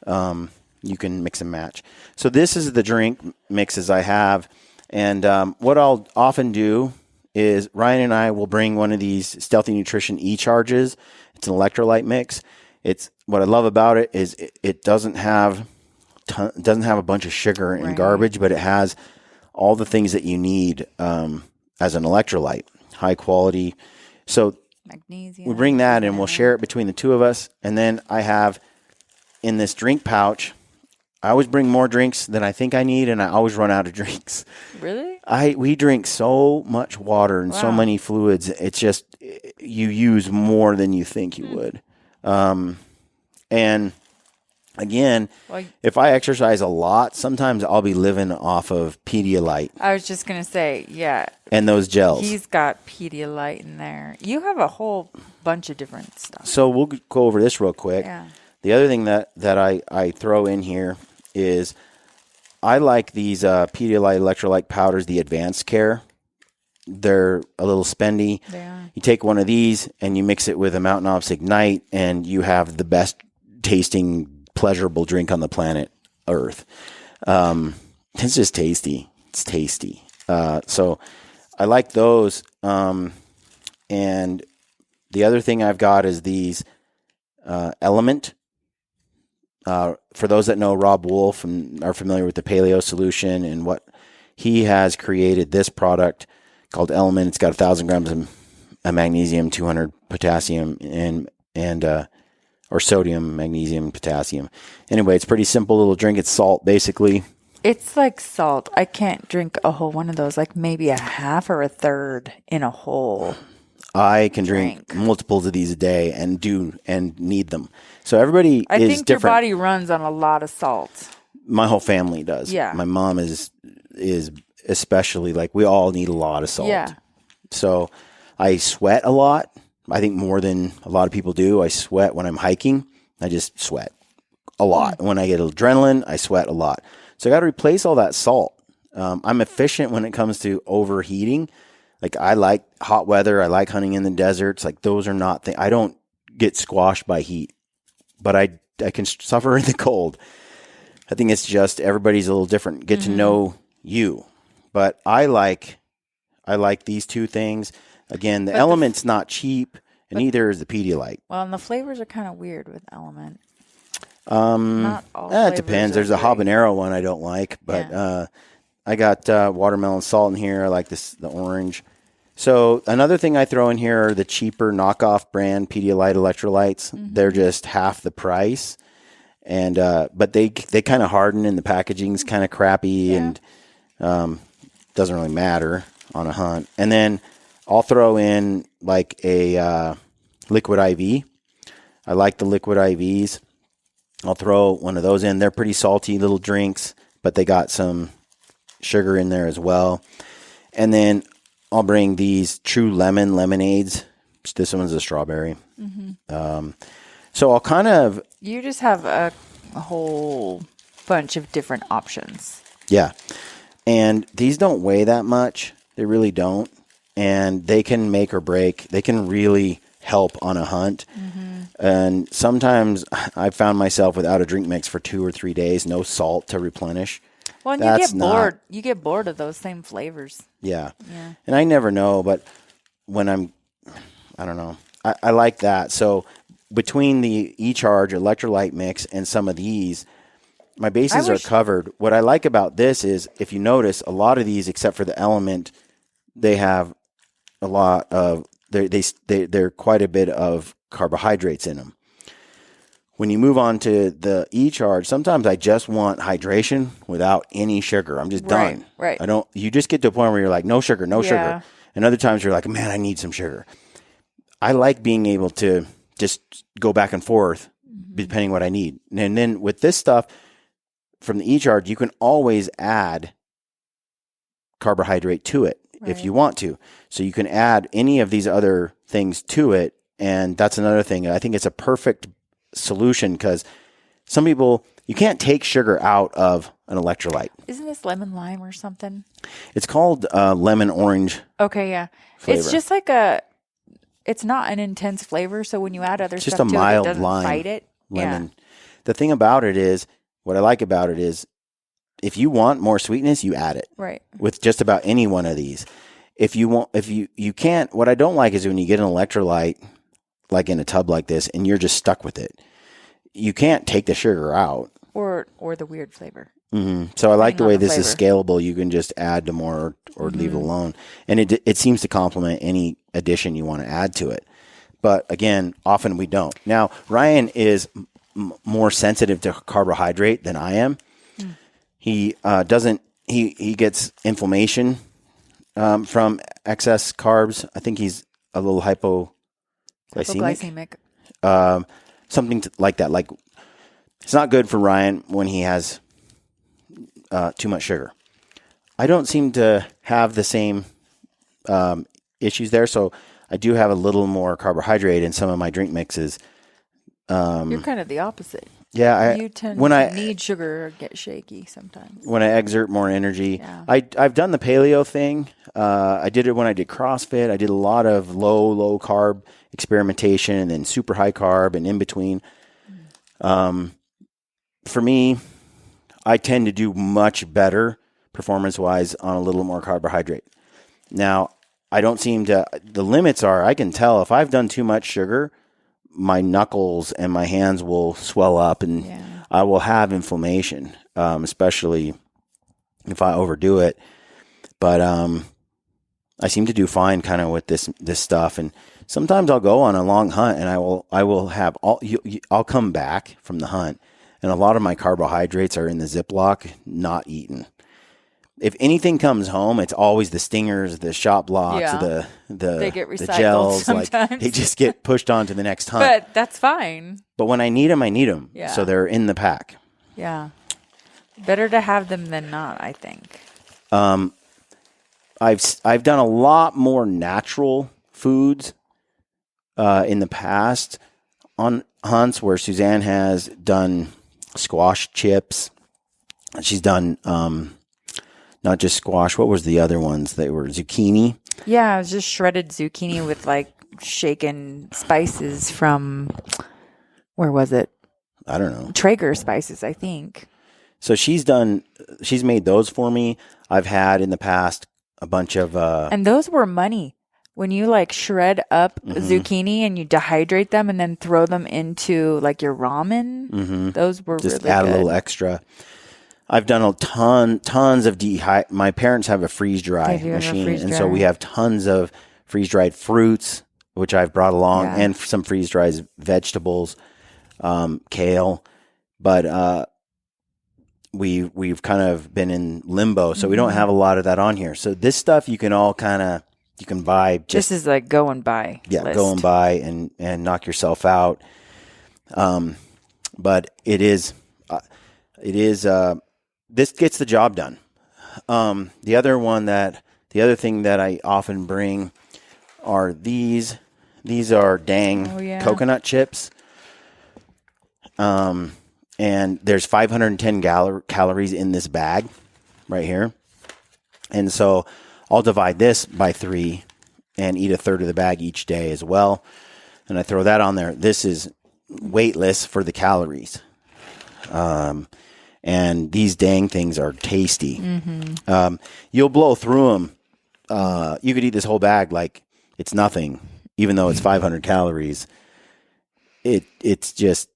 [SPEAKER 1] you can mix and match. So this is the drink mixes I have. And what I'll often do is Ryan and I will bring one of these Stealthy Nutrition E-Charges. It's an electrolyte mix. It's what I love about it is it doesn't have a bunch of sugar and garbage, but it has all the things that you need as an electrolyte, high quality. So
[SPEAKER 2] magnesium.
[SPEAKER 1] we bring that and we'll share it between the two of us. And then I have in this drink pouch, I always bring more drinks than I think I need, and I always run out of drinks.
[SPEAKER 2] Really?
[SPEAKER 1] We drink so much water and so many fluids. It's just you use more than you think you would. And again, if I exercise a lot, sometimes I'll be living off of Pedialyte.
[SPEAKER 2] I was just going to say, yeah.
[SPEAKER 1] And those gels.
[SPEAKER 2] He's got Pedialyte in there. You have a whole bunch of different stuff.
[SPEAKER 1] So we'll go over this real quick.
[SPEAKER 2] Yeah.
[SPEAKER 1] The other thing that I throw in here is I like these Pedialyte Electrolyte powders, the Advanced Care. They're a little spendy.
[SPEAKER 2] They are.
[SPEAKER 1] You take one of these and you mix it with a Mountain Ops Ignite, and you have the best tasting, pleasurable drink on the planet Earth. It's just tasty. It's tasty. So I like those. And the other thing I've got is these Element. For those that know Rob Wolf and are familiar with the Paleo Solution and what he has created, this product called Element. It's got 1,000 grams of magnesium, 200 potassium, or sodium, magnesium, potassium. Anyway, it's a pretty simple little drink. It's salt, basically.
[SPEAKER 2] It's like salt. I can't drink a whole one of those, like maybe a half or a third in a whole.
[SPEAKER 1] I can drink multiples of these a day and need them. So everybody
[SPEAKER 2] I
[SPEAKER 1] is
[SPEAKER 2] think
[SPEAKER 1] different.
[SPEAKER 2] Your body runs on a lot of salt.
[SPEAKER 1] My whole family does.
[SPEAKER 2] Yeah.
[SPEAKER 1] My mom is especially, like, we all need a lot of salt.
[SPEAKER 2] Yeah.
[SPEAKER 1] So I sweat a lot. I think more than a lot of people do. I sweat when I'm hiking. I just sweat a lot. When I get adrenaline, I sweat a lot. So I got to replace all that salt. I'm efficient when it comes to overheating. Like, I like hot weather. I like hunting in the deserts. Like, those are not things. I don't get squashed by heat, but I can suffer in the cold. I think it's just everybody's a little different. Get to know you. But I like these two things. Again, the Element's not cheap, and neither is the Pedialyte.
[SPEAKER 2] Well, and the flavors are kind of weird with Element. Not all
[SPEAKER 1] it depends. There's a habanero one I don't like, but I got watermelon salt in here. I like the orange. So another thing I throw in here are the cheaper knockoff brand Pedialyte Electrolytes. They're just half the price, and but they kind of harden, and the packaging's kind of crappy, and doesn't really matter on a hunt. And then I'll throw in like a liquid IV. I like the liquid IVs. I'll throw one of those in. They're pretty salty little drinks, but they got some sugar in there as well. And then I'll bring these True Lemon lemonades. This one's a strawberry. So I'll kind of...
[SPEAKER 2] You just have a whole bunch of different options.
[SPEAKER 1] Yeah. And these don't weigh that much. They really don't. And they can make or break. They can really help on a hunt. And sometimes I found myself without a drink mix for 2 or 3 days, no salt to replenish.
[SPEAKER 2] Well, and you get bored of those same flavors.
[SPEAKER 1] Yeah. And I never know, but when I don't know. I like that. So between the E-Charge electrolyte mix and some of these, my bases are covered. What I like about this is, if you notice, a lot of these, except for the Element, they have a lot of they're quite a bit of carbohydrates in them. When you move on to the E-Charge, sometimes I just want hydration without any sugar. I'm just done.
[SPEAKER 2] Right.
[SPEAKER 1] You just get to a point where you're like, no sugar, no sugar. And other times you're like, man, I need some sugar. I like being able to just go back and forth depending what I need. And then with this stuff from the E-Charge, you can always add carbohydrate to it if you want to. So you can add any of these other things to it. And that's another thing. I think it's a perfect solution because some people, you can't take sugar out of an electrolyte.
[SPEAKER 2] Isn't this lemon lime or something?
[SPEAKER 1] It's called lemon orange.
[SPEAKER 2] Okay, yeah. Flavor. It's just like it's not an intense flavor. So when you add other stuff to it doesn't fight it.
[SPEAKER 1] Lemon. Yeah. The thing about it is, what I like about it is, if you want more sweetness, you add it.
[SPEAKER 2] Right.
[SPEAKER 1] With just about any one of these. If you can't, what I don't like is when you get an electrolyte, like in a tub like this, and you're just stuck with it. You can't take the sugar out.
[SPEAKER 2] Or the weird flavor.
[SPEAKER 1] Mm-hmm. So I like the way this is scalable. You can just add to more or leave it alone. And it seems to complement any addition you want to add to it. But again, often we don't. Now, Ryan is more sensitive to carbohydrate than I am. He he gets inflammation from excess carbs. I think he's a little hypoglycemic. Something like that. Like, it's not good for Ryan when he has too much sugar. I don't seem to have the same issues there, so I do have a little more carbohydrate in some of my drink mixes.
[SPEAKER 2] You're kind of the opposite.
[SPEAKER 1] Yeah,
[SPEAKER 2] you tend to need sugar or get shaky sometimes.
[SPEAKER 1] When I exert more energy. I've done the paleo thing. I did it when I did CrossFit. I did a lot of low carb experimentation and then super high carb and in between. For me, I tend to do much better performance-wise on a little more carbohydrate. Now, I don't seem to, the limits are, I can tell if I've done too much sugar, my knuckles and my hands will swell up and I will have inflammation, especially if I overdo it. But I seem to do fine kind of with this stuff. And sometimes I'll go on a long hunt and I will have I'll come back from the hunt and a lot of my carbohydrates are in the Ziploc, not eaten. If anything comes home, it's always the stingers, the shot blocks,
[SPEAKER 2] they get recycled
[SPEAKER 1] the gels.
[SPEAKER 2] sometimes.
[SPEAKER 1] Like, they just get pushed on to the next hunt.
[SPEAKER 2] But that's fine.
[SPEAKER 1] But when I need them, I need them.
[SPEAKER 2] Yeah.
[SPEAKER 1] So they're in the pack.
[SPEAKER 2] Yeah. Better to have them than not, I think.
[SPEAKER 1] I've done a lot more natural foods in the past on hunts where Suzanne has done squash chips. She's done not just squash. What was the other ones? They were zucchini.
[SPEAKER 2] Yeah, it was just shredded zucchini with like shaken spices from, where was it?
[SPEAKER 1] I don't know.
[SPEAKER 2] Traeger spices, I think.
[SPEAKER 1] So she's made those for me. I've had in the past a bunch of
[SPEAKER 2] and those were money. When you like shred up zucchini and you dehydrate them and then throw them into like your ramen, those were
[SPEAKER 1] just
[SPEAKER 2] really
[SPEAKER 1] add
[SPEAKER 2] good.
[SPEAKER 1] a little extra. I've done tons of my parents have a freeze dry machine, and so we have tons of freeze dried fruits, which I've brought along, and some freeze dried vegetables, kale. But we've kind of been in limbo, so we don't have a lot of that on here. So this stuff you can all you can buy.
[SPEAKER 2] This is like going by.
[SPEAKER 1] Yeah,
[SPEAKER 2] list.
[SPEAKER 1] going by and knock yourself out. But it is this gets the job done. The other thing that I often bring are these. These are coconut chips. And there's 510 calories in this bag right here. And so I'll divide this by 3 and eat a third of the bag each day as well. And I throw that on there. This is weightless for the calories. And these dang things are tasty. You'll blow through them. You could eat this whole bag like it's nothing, even though it's 500 calories. It's just,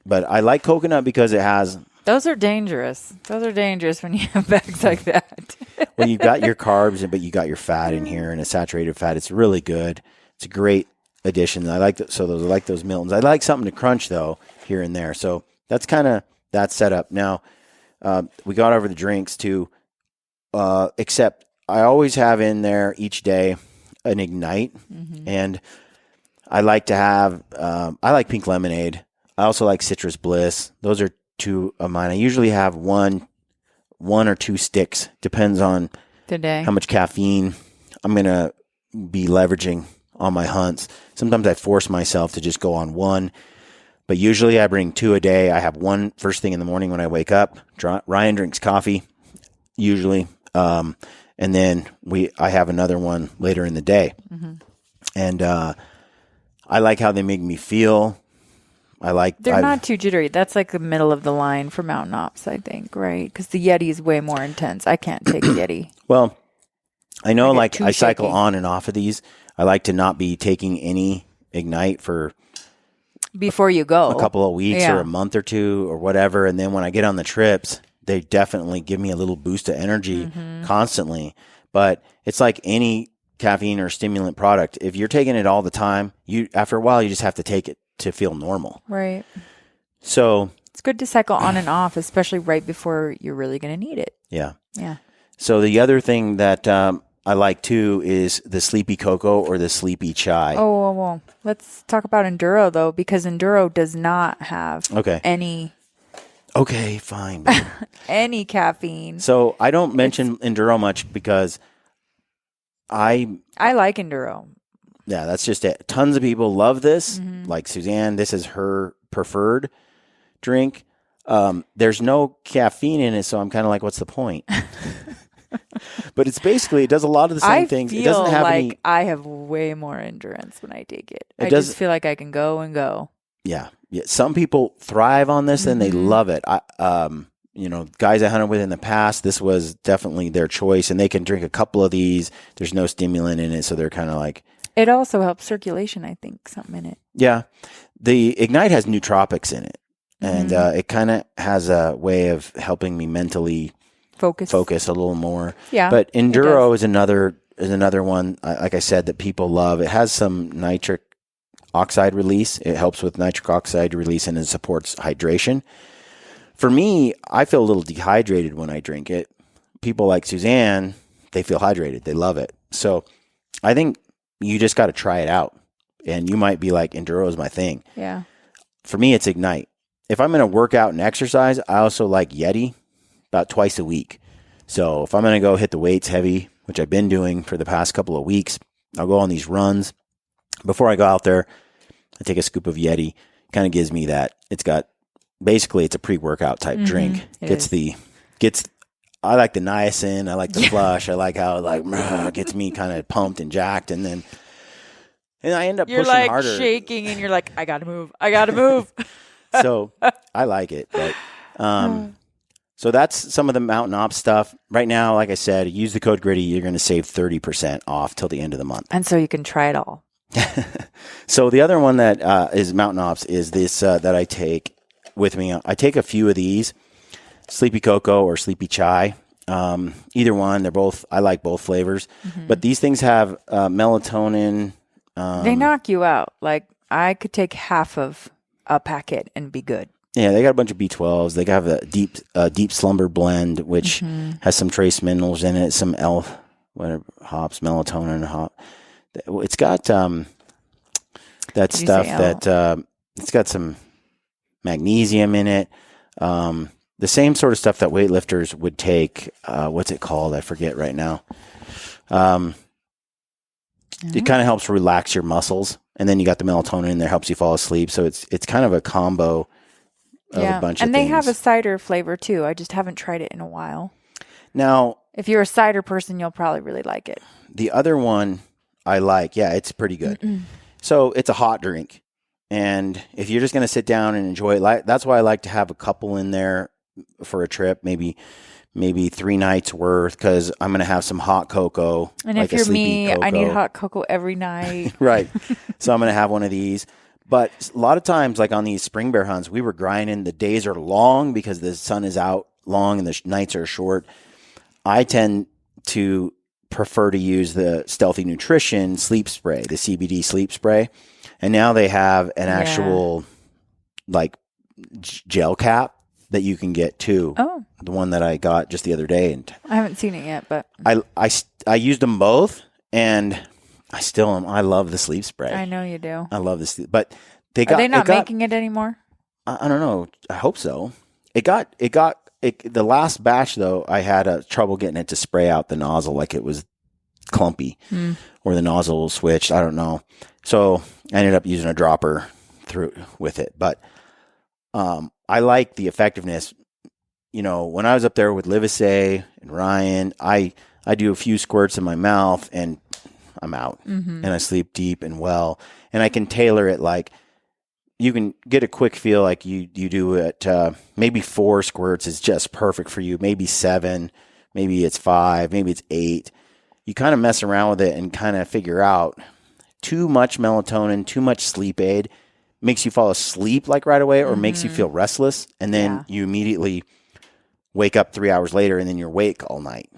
[SPEAKER 1] but I like coconut because it has.
[SPEAKER 2] Those are dangerous. Those are dangerous when you have bags like that.
[SPEAKER 1] Well, you've got your carbs, but you got your fat in here and a saturated fat. It's really good. It's a great addition. I like those Miltons. I like something to crunch though here and there. So that's kind of that setup. Now we got over the drinks too. Except I always have in there each day an Ignite, and I like to have. I like pink lemonade. I also like Citrus Bliss. Those are two of mine. I usually have one or two sticks. Depends on
[SPEAKER 2] Today
[SPEAKER 1] how much caffeine I'm gonna be leveraging on my hunts. Sometimes I force myself to just go on one, but usually I bring 2 a day. I have one first thing in the morning when I wake up. Ryan drinks coffee usually, and then I have another one later in the day. And I like how they make me feel. They're
[SPEAKER 2] not too jittery. That's like the middle of the line for Mountain Ops, I think, right? Because the Yeti is way more intense. I can't take Yeti.
[SPEAKER 1] Well, I know I cycle
[SPEAKER 2] shaky.
[SPEAKER 1] on and off of these. I like to not be taking any Ignite for
[SPEAKER 2] before you go
[SPEAKER 1] a couple of weeks or a month or two or whatever. And then when I get on the trips, they definitely give me a little boost of energy constantly. But it's like any caffeine or stimulant product. If you're taking it all the time, after a while, you just have to take it to feel normal.
[SPEAKER 2] Right.
[SPEAKER 1] So
[SPEAKER 2] it's good to cycle on and off, especially right before you're really going to need it.
[SPEAKER 1] Yeah.
[SPEAKER 2] Yeah.
[SPEAKER 1] So the other thing that I like too is the Sleepy Cocoa or the Sleepy Chai.
[SPEAKER 2] Oh, well, let's talk about Enduro though, because Enduro does not have any.
[SPEAKER 1] Okay, fine.
[SPEAKER 2] any caffeine.
[SPEAKER 1] So I don't mention Enduro much because I
[SPEAKER 2] like Enduro.
[SPEAKER 1] Yeah, that's just it. Tons of people love this. Like Suzanne, this is her preferred drink. There's no caffeine in it, so I'm kind of like, what's the point? But it's basically, it does a lot of the same things. It doesn't have any.
[SPEAKER 2] I have way more endurance when I take it. I just feel like I can go and go.
[SPEAKER 1] Yeah. Some people thrive on this and they love it. Guys I hunted with in the past, this was definitely their choice, and they can drink a couple of these. There's no stimulant in it, so they're kind of like.
[SPEAKER 2] It also helps circulation, I think, something in it.
[SPEAKER 1] Yeah. The Ignite has nootropics in it, and it kind of has a way of helping me mentally focus a little more.
[SPEAKER 2] Yeah.
[SPEAKER 1] But Enduro is another one, like I said, that people love. It has some nitric oxide release. It helps with nitric oxide release, and it supports hydration. For me, I feel a little dehydrated when I drink it. People like Suzanne, they feel hydrated. They love it. So I think you just got to try it out. And you might be like, Enduro is my thing.
[SPEAKER 2] Yeah.
[SPEAKER 1] For me, it's Ignite. If I'm going to work out and exercise, I also like Yeti about twice a week. So if I'm going to go hit the weights heavy, which I've been doing for the past couple of weeks, I'll go on these runs. Before I go out there, I take a scoop of Yeti. Kind of gives me that. It's a pre-workout type drink. I like the niacin. I like the flush. I like how it gets me kind of pumped and jacked, and I end up pushing harder.
[SPEAKER 2] You're like shaking, and you're like, I gotta move.
[SPEAKER 1] So I like it. But, so that's some of the Mountain Ops stuff. Right now, like I said, use the code GRITTY. You're going to save 30% off till the end of the month.
[SPEAKER 2] And so you can try it all.
[SPEAKER 1] So the other one that is Mountain Ops is this that I take with me. I take a few of these. Sleepy Cocoa or Sleepy Chai. Either one. I like both flavors. But these things have melatonin.
[SPEAKER 2] They knock you out. Like, I could take half of a packet and be good.
[SPEAKER 1] Yeah, they got a bunch of B12s. They have a deep slumber blend, which has some trace minerals in it, some hops, melatonin, hop. It's got that stuff that it's got some magnesium in it. The same sort of stuff that weightlifters would take. What's it called? I forget right now. It kind of helps relax your muscles, and then you got the melatonin in there, helps you fall asleep. So it's kind of a combo of a bunch of things.
[SPEAKER 2] And they have a cider flavor too. I just haven't tried it in a while.
[SPEAKER 1] Now,
[SPEAKER 2] if you're a cider person, you'll probably really like it.
[SPEAKER 1] The other one I like, it's pretty good. So it's a hot drink, and if you're just going to sit down and enjoy it, that's why I like to have a couple in there for a trip, maybe 3 nights worth, because I'm going to have some hot cocoa.
[SPEAKER 2] And
[SPEAKER 1] like
[SPEAKER 2] if you're me,
[SPEAKER 1] cocoa.
[SPEAKER 2] I need hot cocoa every night.
[SPEAKER 1] Right. So I'm going to have one of these. But a lot of times, like on these spring bear hunts, we were grinding. The days are long because the sun is out long and the nights are short. I tend to prefer to use the Stealthy Nutrition sleep spray, the CBD sleep spray. And now they have an actual like gel cap that you can get too.
[SPEAKER 2] Oh.
[SPEAKER 1] The one that I got just the other day. And
[SPEAKER 2] I haven't seen it yet, but
[SPEAKER 1] I used them both, and I still am. I love the sleep spray.
[SPEAKER 2] I know you do.
[SPEAKER 1] I love this, but are
[SPEAKER 2] they not making it anymore?
[SPEAKER 1] I don't know. I hope so. The last batch though, I had trouble getting it to spray out the nozzle, like it was clumpy, or the nozzle switched. I don't know. So I ended up using a dropper through with it, but I like the effectiveness. You know, when I was up there with Livesay and Ryan, I do a few squirts in my mouth and I'm out, and I sleep deep and well, and I can tailor it. Like you can get a quick feel like you do it. Maybe 4 squirts is just perfect for you. Maybe 7, maybe it's 5, maybe it's 8. You kind of mess around with it and kind of figure out. Too much melatonin, too much sleep aid makes you fall asleep like right away, or makes you feel restless, and then you immediately wake up 3 hours later and then you're awake all night.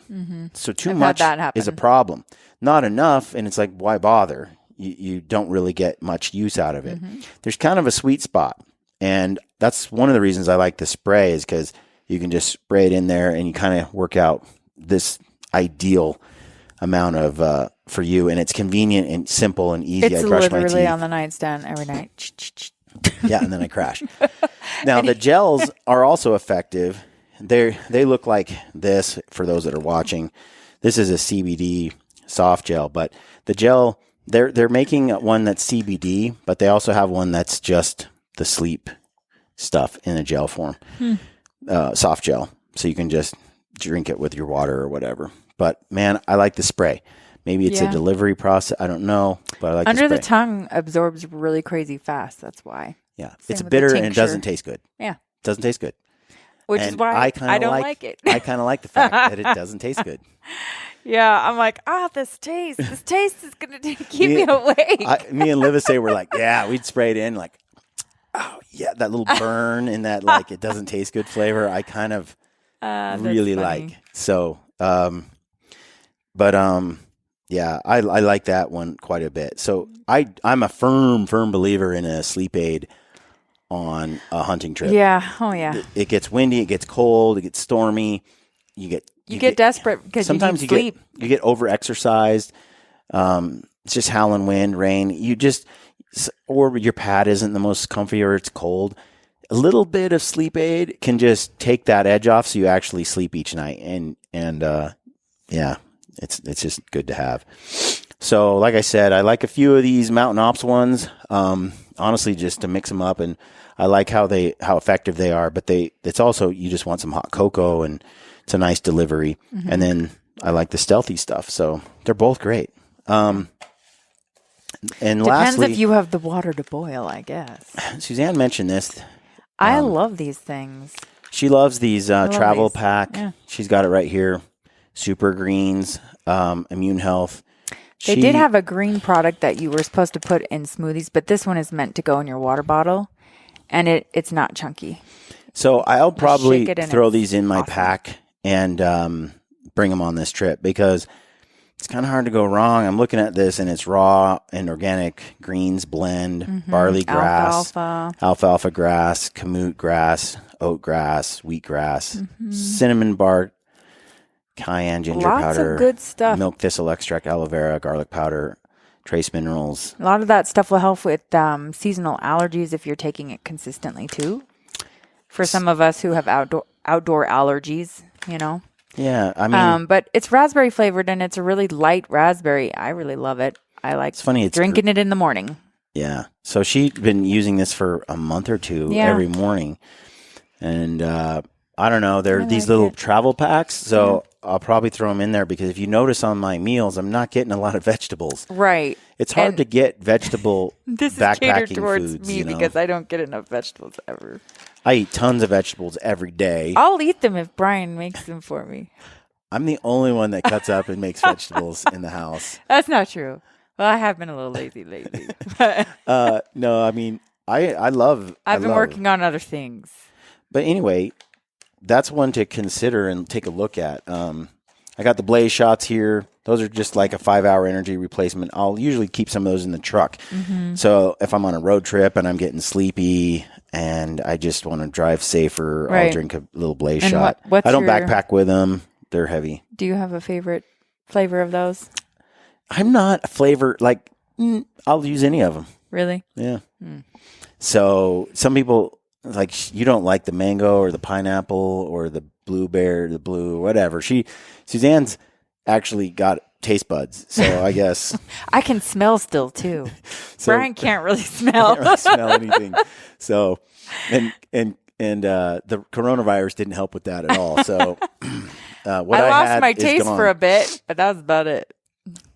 [SPEAKER 1] So too much is a problem. Not enough, and it's like, why bother? You don't really get much use out of it. There's kind of a sweet spot, and that's one of the reasons I like the spray, is because you can just spray it in there and you kind of work out this ideal amount of for you, and it's convenient and simple and easy.
[SPEAKER 2] It's
[SPEAKER 1] I brush my
[SPEAKER 2] literally
[SPEAKER 1] teeth
[SPEAKER 2] on the nightstand every night.
[SPEAKER 1] Yeah, and then I crash. Now the gels are also effective. They look like this for those that are watching. This is a CBD soft gel, but the gel they're making one that's CBD, but they also have one that's just the sleep stuff in a gel form, soft gel, so you can just drink it with your water or whatever. But man, I like the spray. Maybe it's a delivery process. I don't know, but I like
[SPEAKER 2] under
[SPEAKER 1] the
[SPEAKER 2] the tongue absorbs really crazy fast. That's why.
[SPEAKER 1] Yeah,
[SPEAKER 2] Same
[SPEAKER 1] it's
[SPEAKER 2] with
[SPEAKER 1] bitter
[SPEAKER 2] the
[SPEAKER 1] and it
[SPEAKER 2] tincture.
[SPEAKER 1] doesn't taste good.
[SPEAKER 2] Yeah,
[SPEAKER 1] Doesn't taste good.
[SPEAKER 2] which is why I don't like it.
[SPEAKER 1] I kind of like the fact that it doesn't taste good.
[SPEAKER 2] Yeah, I'm like, this taste is going to keep me awake.
[SPEAKER 1] Me and Livesay were like, yeah, we'd spray it in like, oh yeah, that little burn and that like it doesn't taste good flavor. I kind of really like. So, yeah, I like that one quite a bit. So I'm a firm believer in a sleep aid on a hunting trip.
[SPEAKER 2] Yeah. Oh yeah.
[SPEAKER 1] It gets windy, it gets cold, it gets stormy. You get
[SPEAKER 2] desperate because
[SPEAKER 1] sometimes
[SPEAKER 2] you need sleep.
[SPEAKER 1] You get over exercised. It's just howling wind, rain. Or your pad isn't the most comfy, or it's cold. A little bit of sleep aid can just take that edge off, so you actually sleep each night. And yeah, it's just good to have. So, like I said, I like a few of these Mountain Ops ones. Honestly, just to mix them up, and I like how effective they are. But it's also, you just want some hot cocoa, and it's a nice delivery. And then I like the Stealthy stuff. So they're both great. And
[SPEAKER 2] Depends
[SPEAKER 1] lastly,
[SPEAKER 2] if you have the water to boil, I guess.
[SPEAKER 1] Suzanne mentioned this.
[SPEAKER 2] I love these things.
[SPEAKER 1] She loves these travel
[SPEAKER 2] these.
[SPEAKER 1] pack.
[SPEAKER 2] Yeah.
[SPEAKER 1] She's got it right here. Super Greens, Immune Health.
[SPEAKER 2] They did have a green product that you were supposed to put in smoothies, but this one is meant to go in your water bottle, and it's not chunky.
[SPEAKER 1] So I'll probably
[SPEAKER 2] shake it and
[SPEAKER 1] throw
[SPEAKER 2] it's
[SPEAKER 1] these in my
[SPEAKER 2] awesome.
[SPEAKER 1] pack and bring them on this trip, because it's kind of hard to go wrong. I'm looking at this, and it's raw and organic greens blend, barley grass, alfalfa grass, kamut grass, oat grass, wheat grass, cinnamon bark, cayenne ginger
[SPEAKER 2] Lots
[SPEAKER 1] powder,
[SPEAKER 2] of good stuff.
[SPEAKER 1] milk thistle extract, aloe vera, garlic powder, trace minerals.
[SPEAKER 2] A lot of that stuff will help with seasonal allergies if you're taking it consistently too. For some of us who have outdoor allergies, you know.
[SPEAKER 1] Yeah, I mean,
[SPEAKER 2] but it's raspberry flavored, and it's a really light raspberry. I really love it. I like drinking it in the morning.
[SPEAKER 1] Yeah. So she'd been using this for a month or two every morning. And I don't know, they're these little travel packs. So I'll probably throw them in there, because if you notice on my meals, I'm not getting a lot of vegetables.
[SPEAKER 2] Right.
[SPEAKER 1] It's hard to get vegetable
[SPEAKER 2] this is
[SPEAKER 1] backpacking
[SPEAKER 2] catered towards
[SPEAKER 1] foods,
[SPEAKER 2] me,
[SPEAKER 1] you know?
[SPEAKER 2] because I don't get enough vegetables ever.
[SPEAKER 1] I eat tons of vegetables every day.
[SPEAKER 2] I'll eat them if Brian makes them for me.
[SPEAKER 1] I'm the only one that cuts up and makes vegetables in the house.
[SPEAKER 2] That's not true. Well, I have been a little lazy lately.
[SPEAKER 1] No, I mean, I love.
[SPEAKER 2] I've been working on other things.
[SPEAKER 1] But anyway, that's one to consider and take a look at. I got the Blaze shots here. Those are just like a 5-hour energy replacement. I'll usually keep some of those in the truck. So if I'm on a road trip and I'm getting sleepy and I just want to drive safer, I'll drink a little Blaze shot. I don't backpack with them. They're heavy.
[SPEAKER 2] Do you have a favorite flavor of those?
[SPEAKER 1] I'm not a flavor, like, I'll use any of them.
[SPEAKER 2] Really?
[SPEAKER 1] Yeah. So some people, like, you don't like the mango or the pineapple or the blueberry, the blue, whatever. Suzanne's actually got taste buds, so I guess.
[SPEAKER 2] I can smell still, too. Brian can't really smell.
[SPEAKER 1] Can't really smell anything. So, and the coronavirus didn't help with that at all. So, what I
[SPEAKER 2] lost
[SPEAKER 1] had
[SPEAKER 2] my
[SPEAKER 1] is
[SPEAKER 2] taste
[SPEAKER 1] gone.
[SPEAKER 2] for a bit, but that was about it.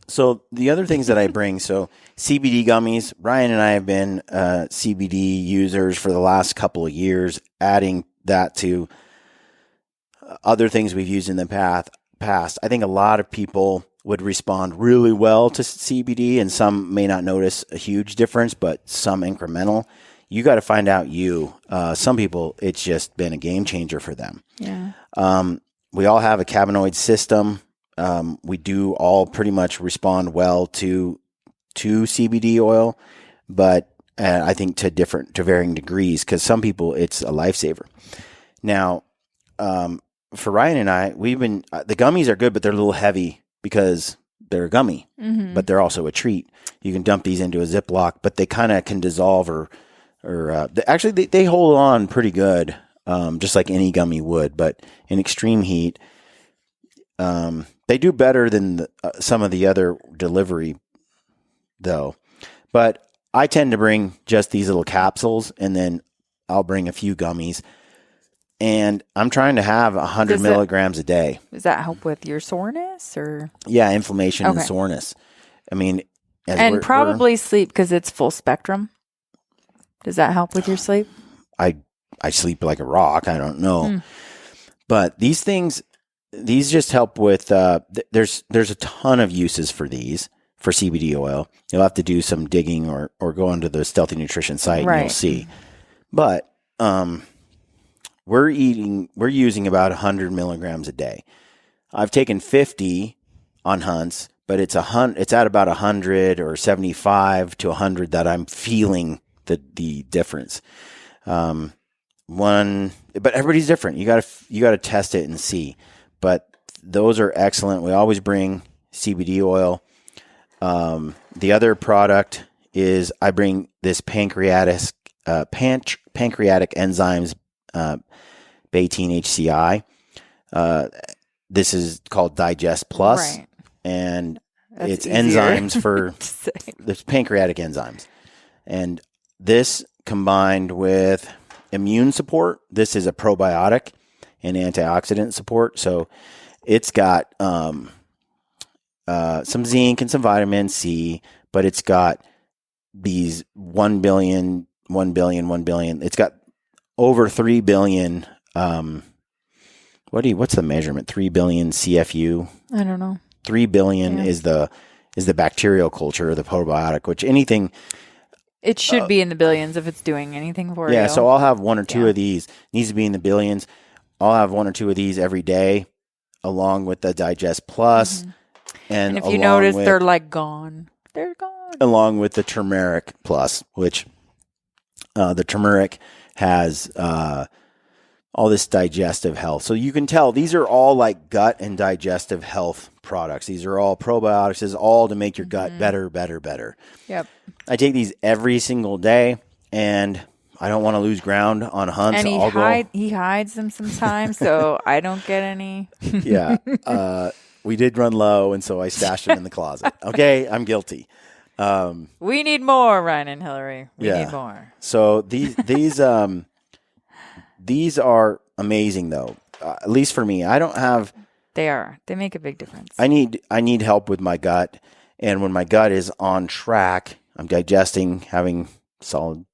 [SPEAKER 1] So the other things that I bring, so CBD gummies. Ryan and I have been CBD users for the last couple of years, adding that to other things we've used in the past. I think a lot of people would respond really well to CBD, and some may not notice a huge difference, but some incremental. You got to find out you. Some people, it's just been a game changer for them.
[SPEAKER 2] Yeah.
[SPEAKER 1] We all have a cannabinoid system. We do all pretty much respond well to CBD oil, but I think to varying degrees, because some people it's a lifesaver. Now, for Ryan and I, we've been the gummies are good, but they're a little heavy because they're a gummy, but they're also a treat. You can dump these into a Ziploc, but they kind of can dissolve or actually they hold on pretty good, just like any gummy would, but in extreme heat. They do better than some of the other delivery, though. But I tend to bring just these little capsules, and then I'll bring a few gummies. And I'm trying to have 100 milligrams a day.
[SPEAKER 2] Does that help with your soreness, or?
[SPEAKER 1] Yeah, inflammation and soreness. I mean,
[SPEAKER 2] and probably sleep because it's full spectrum. Does that help with your sleep?
[SPEAKER 1] I sleep like a rock. I don't know, but these things. These just help with, there's a ton of uses for these, for CBD oil. You'll have to do some digging or go onto the Stealthy Nutrition site and you'll see. But we're using about 100 milligrams a day. I've taken 50 on hunts, but it's at about 100 or 75 to 100 that I'm feeling the difference. But everybody's different. You gotta test it and see. But those are excellent. We always bring CBD oil. The other product is I bring this pancreatic enzymes, betaine HCI. This is called Digest Plus, and it's enzymes for there's pancreatic enzymes. And this combined with immune support, this is a probiotic and antioxidant support. So it's got some zinc and some vitamin C, but it's got these 1 billion. It's got over 3 billion. What's the measurement? 3 billion CFU.
[SPEAKER 2] I don't know.
[SPEAKER 1] 3 billion is the bacterial culture, the probiotic, which anything.
[SPEAKER 2] It should be in the billions if it's doing anything for you.
[SPEAKER 1] Yeah, so I'll have one or two of these. Needs to be in the billions. I'll have one or two of these every day, along with the Digest Plus. And
[SPEAKER 2] if you notice, they're like gone. They're gone.
[SPEAKER 1] Along with the Turmeric Plus, which the turmeric has all this digestive health. So you can tell these are all like gut and digestive health products. These are all probiotics. This is all to make your gut better.
[SPEAKER 2] Yep.
[SPEAKER 1] I take these every single day, and I don't want to lose ground on hunts.
[SPEAKER 2] And he hides them sometimes, so I don't get any.
[SPEAKER 1] Yeah. We did run low, and so I stashed them in the closet. Okay, I'm guilty.
[SPEAKER 2] We need more, Ryan and Hillary. We need more.
[SPEAKER 1] So these are amazing, though. At least for me, I don't have.
[SPEAKER 2] They are. They make a big difference.
[SPEAKER 1] I need help with my gut, and when my gut is on track, I'm digesting, having solid,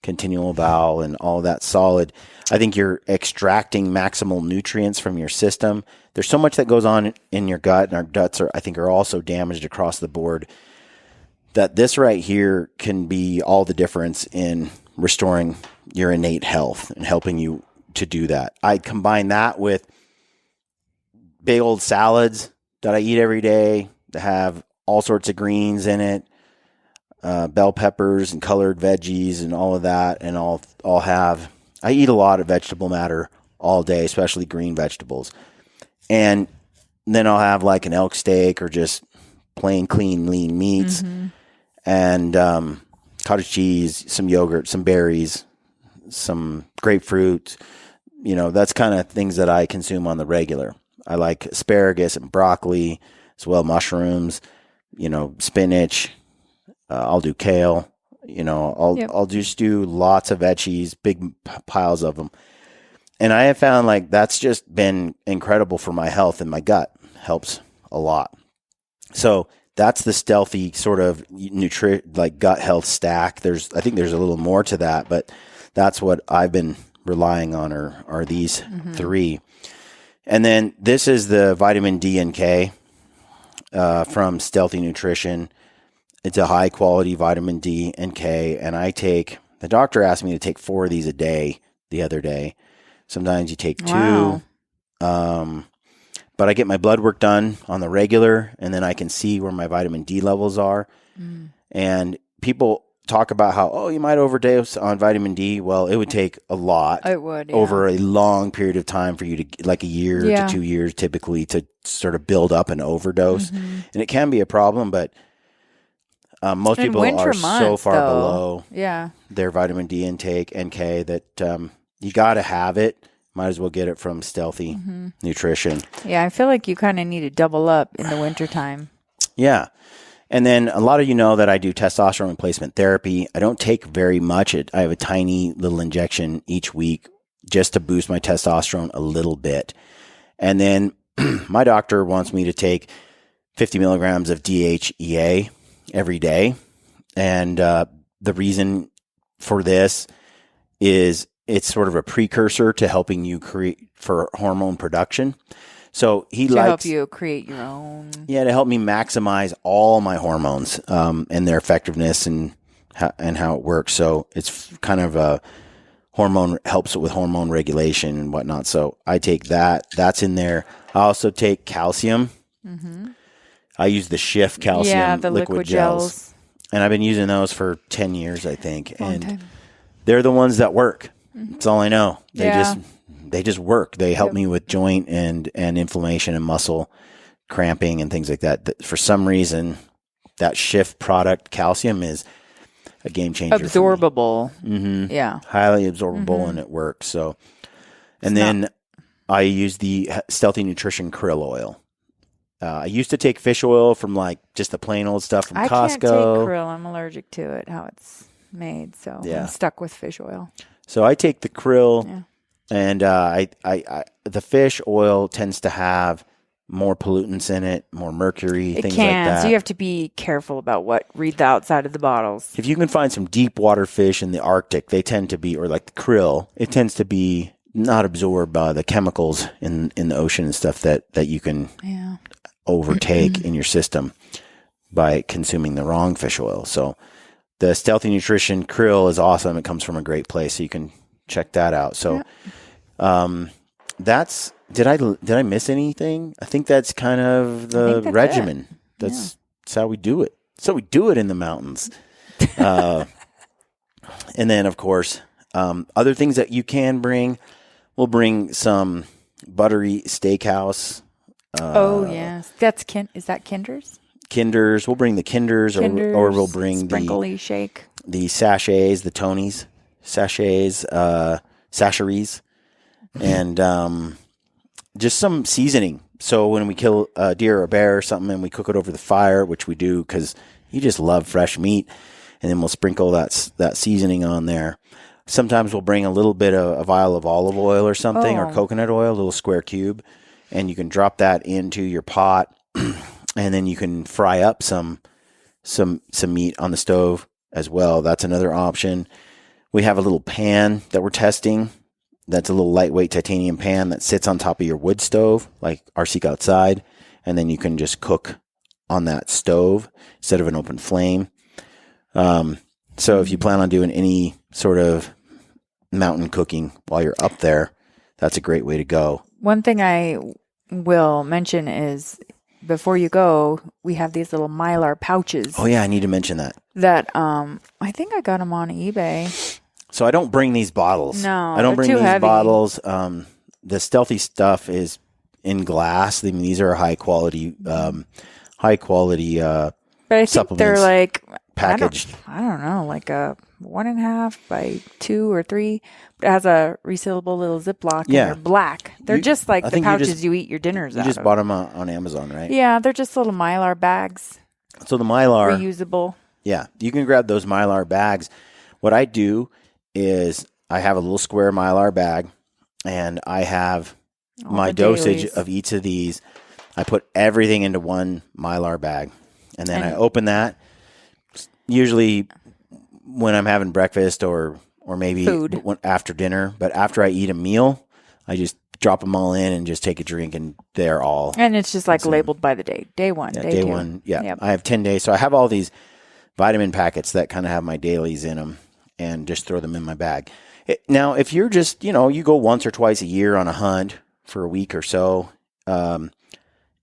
[SPEAKER 1] continual bowel and all that solid. I think you're extracting maximal nutrients from your system. There's so much that goes on in your gut, and our guts are also damaged across the board, that this right here can be all the difference in restoring your innate health and helping you to do that. I combine that with big old salads that I eat every day that have all sorts of greens in it, bell peppers and colored veggies and all of that. And I eat a lot of vegetable matter all day, especially green vegetables. And then I'll have like an elk steak or just plain, clean, lean meats and cottage cheese, some yogurt, some berries, some grapefruit. That's kind of things that I consume on the regular. I like asparagus and broccoli, as well mushrooms, spinach. I'll do kale. I'll just do lots of veggies, big piles of them. And I have found like that's just been incredible for my health, and my gut helps a lot. So that's the Stealthy sort of gut health stack. I think there's a little more to that, but that's what I've been relying on are these three. And then this is the vitamin D and K from Stealthy Nutrition. It's a high quality vitamin D and K. And the doctor asked me to take 4 of these a day the other day. Sometimes you take 2.
[SPEAKER 2] Wow.
[SPEAKER 1] But I get my blood work done on the regular, and then I can see where my vitamin D levels are. And people talk about how, you might overdose on vitamin D. Well, it would take a lot.
[SPEAKER 2] It would,
[SPEAKER 1] over a long period of time for you to, like a year to 2 years typically, to sort of build up an overdose. And it can be a problem, but most people are so far below their vitamin D intake and K that you got to have it. Might as well get it from Stealthy Nutrition. Yeah,
[SPEAKER 2] I feel like you kind of need to double up in the wintertime.
[SPEAKER 1] Yeah. And then a lot of you know that I do testosterone replacement therapy. I don't take very much. I have a tiny little injection each week just to boost my testosterone a little bit. And then my doctor wants me to take 50 milligrams of DHEA every day. And the reason for this is it's sort of a precursor to helping you create for hormone production. So he likes to
[SPEAKER 2] help you create your own.
[SPEAKER 1] Yeah, to help me maximize all my hormones and their effectiveness and how it works. So it's kind of a helps with hormone regulation and whatnot. So I take that. That's in there. I also take calcium. I use the Shift calcium
[SPEAKER 2] the
[SPEAKER 1] liquid gels. And I've been using those for 10 years, I think.
[SPEAKER 2] Long
[SPEAKER 1] and
[SPEAKER 2] time.
[SPEAKER 1] They're the ones that work. That's all I know. They just work. They help me with joint and inflammation and muscle cramping and things like that. For some reason, that Shift product calcium is a game changer.
[SPEAKER 2] Absorbable.
[SPEAKER 1] Yeah. Highly absorbable, and it works. So, then I use the Stealthy Nutrition krill oil. I used to take fish oil from like just the plain old stuff from Costco.
[SPEAKER 2] I can't take krill. I'm allergic to it, how it's made. So I'm stuck with fish oil.
[SPEAKER 1] So I take the krill, and the fish oil tends to have more pollutants in it, more mercury, things like that.
[SPEAKER 2] So you have to be careful about read the outside of the bottles.
[SPEAKER 1] If you can find some deep water fish in the Arctic, they tend to be, or like the krill, it tends to be not absorbed by the chemicals in the ocean and stuff that you can overtake in your system by consuming the wrong fish oil. So the Stealthy Nutrition krill is awesome. It comes from a great place, so you can check that out. So that's did I miss anything? I think that's kind of the regimen. That's how we do it. So we do it in the mountains. And then of course, other things that you can bring, we'll bring some buttery steakhouse.
[SPEAKER 2] Yes. Is that Kinder's?
[SPEAKER 1] Kinder's. We'll bring the Kinder's, or we'll bring
[SPEAKER 2] sprinkly shake.
[SPEAKER 1] The sachets, the Tony's sachets, sacheries, and just some seasoning. So when we kill a deer or a bear or something and we cook it over the fire, which we do because you just love fresh meat, and then we'll sprinkle that seasoning on there. Sometimes we'll bring a little bit of a vial of olive oil or something, or coconut oil, a little square cube, and you can drop that into your pot. And then you can fry up some meat on the stove as well. That's another option. We have a little pan that we're testing. That's a little lightweight titanium pan that sits on top of your wood stove, like our Seek Outside. And then you can just cook on that stove instead of an open flame. So if you plan on doing any sort of mountain cooking while you're up there, that's a great way to go.
[SPEAKER 2] One thing I will mention is before you go, we have these little Mylar pouches.
[SPEAKER 1] Oh yeah, I need to mention that.
[SPEAKER 2] That I think I got them on eBay.
[SPEAKER 1] So I don't bring these bottles.
[SPEAKER 2] No,
[SPEAKER 1] I don't bring
[SPEAKER 2] too
[SPEAKER 1] these
[SPEAKER 2] heavy.
[SPEAKER 1] bottles. The Stealthy stuff is in glass. I mean, these are high quality
[SPEAKER 2] But I think
[SPEAKER 1] supplements
[SPEAKER 2] they're like
[SPEAKER 1] packaged.
[SPEAKER 2] I don't know, like a 1.5 by 2 or 3. It has a resealable little Ziploc.
[SPEAKER 1] Yeah.
[SPEAKER 2] And they're black. They're just like
[SPEAKER 1] I
[SPEAKER 2] the
[SPEAKER 1] think
[SPEAKER 2] pouches you eat your dinners
[SPEAKER 1] You
[SPEAKER 2] out
[SPEAKER 1] just
[SPEAKER 2] of.
[SPEAKER 1] bought them on Amazon, right?
[SPEAKER 2] Yeah, they're just little Mylar bags.
[SPEAKER 1] So the Mylar,
[SPEAKER 2] Reusable.
[SPEAKER 1] yeah, you can grab those Mylar bags. What I do is I have a little square Mylar bag, and I have
[SPEAKER 2] All
[SPEAKER 1] my
[SPEAKER 2] the
[SPEAKER 1] dosage
[SPEAKER 2] dailies.
[SPEAKER 1] of each of these. I put everything into one Mylar bag, and then I open that. Usually when I'm having breakfast or maybe
[SPEAKER 2] Food.
[SPEAKER 1] after dinner, but after I eat a meal, I just drop them all in and just take a drink, and they're all
[SPEAKER 2] And it's just like labeled by the day. Day 1,
[SPEAKER 1] yeah,
[SPEAKER 2] day
[SPEAKER 1] day
[SPEAKER 2] 2.
[SPEAKER 1] 1. Yeah,
[SPEAKER 2] Yep.
[SPEAKER 1] I have 10 days, so I have all these vitamin packets that kind of have my dailies in them, and just throw them in my bag. Now, if you're just you go once or twice a year on a hunt for a week or so, a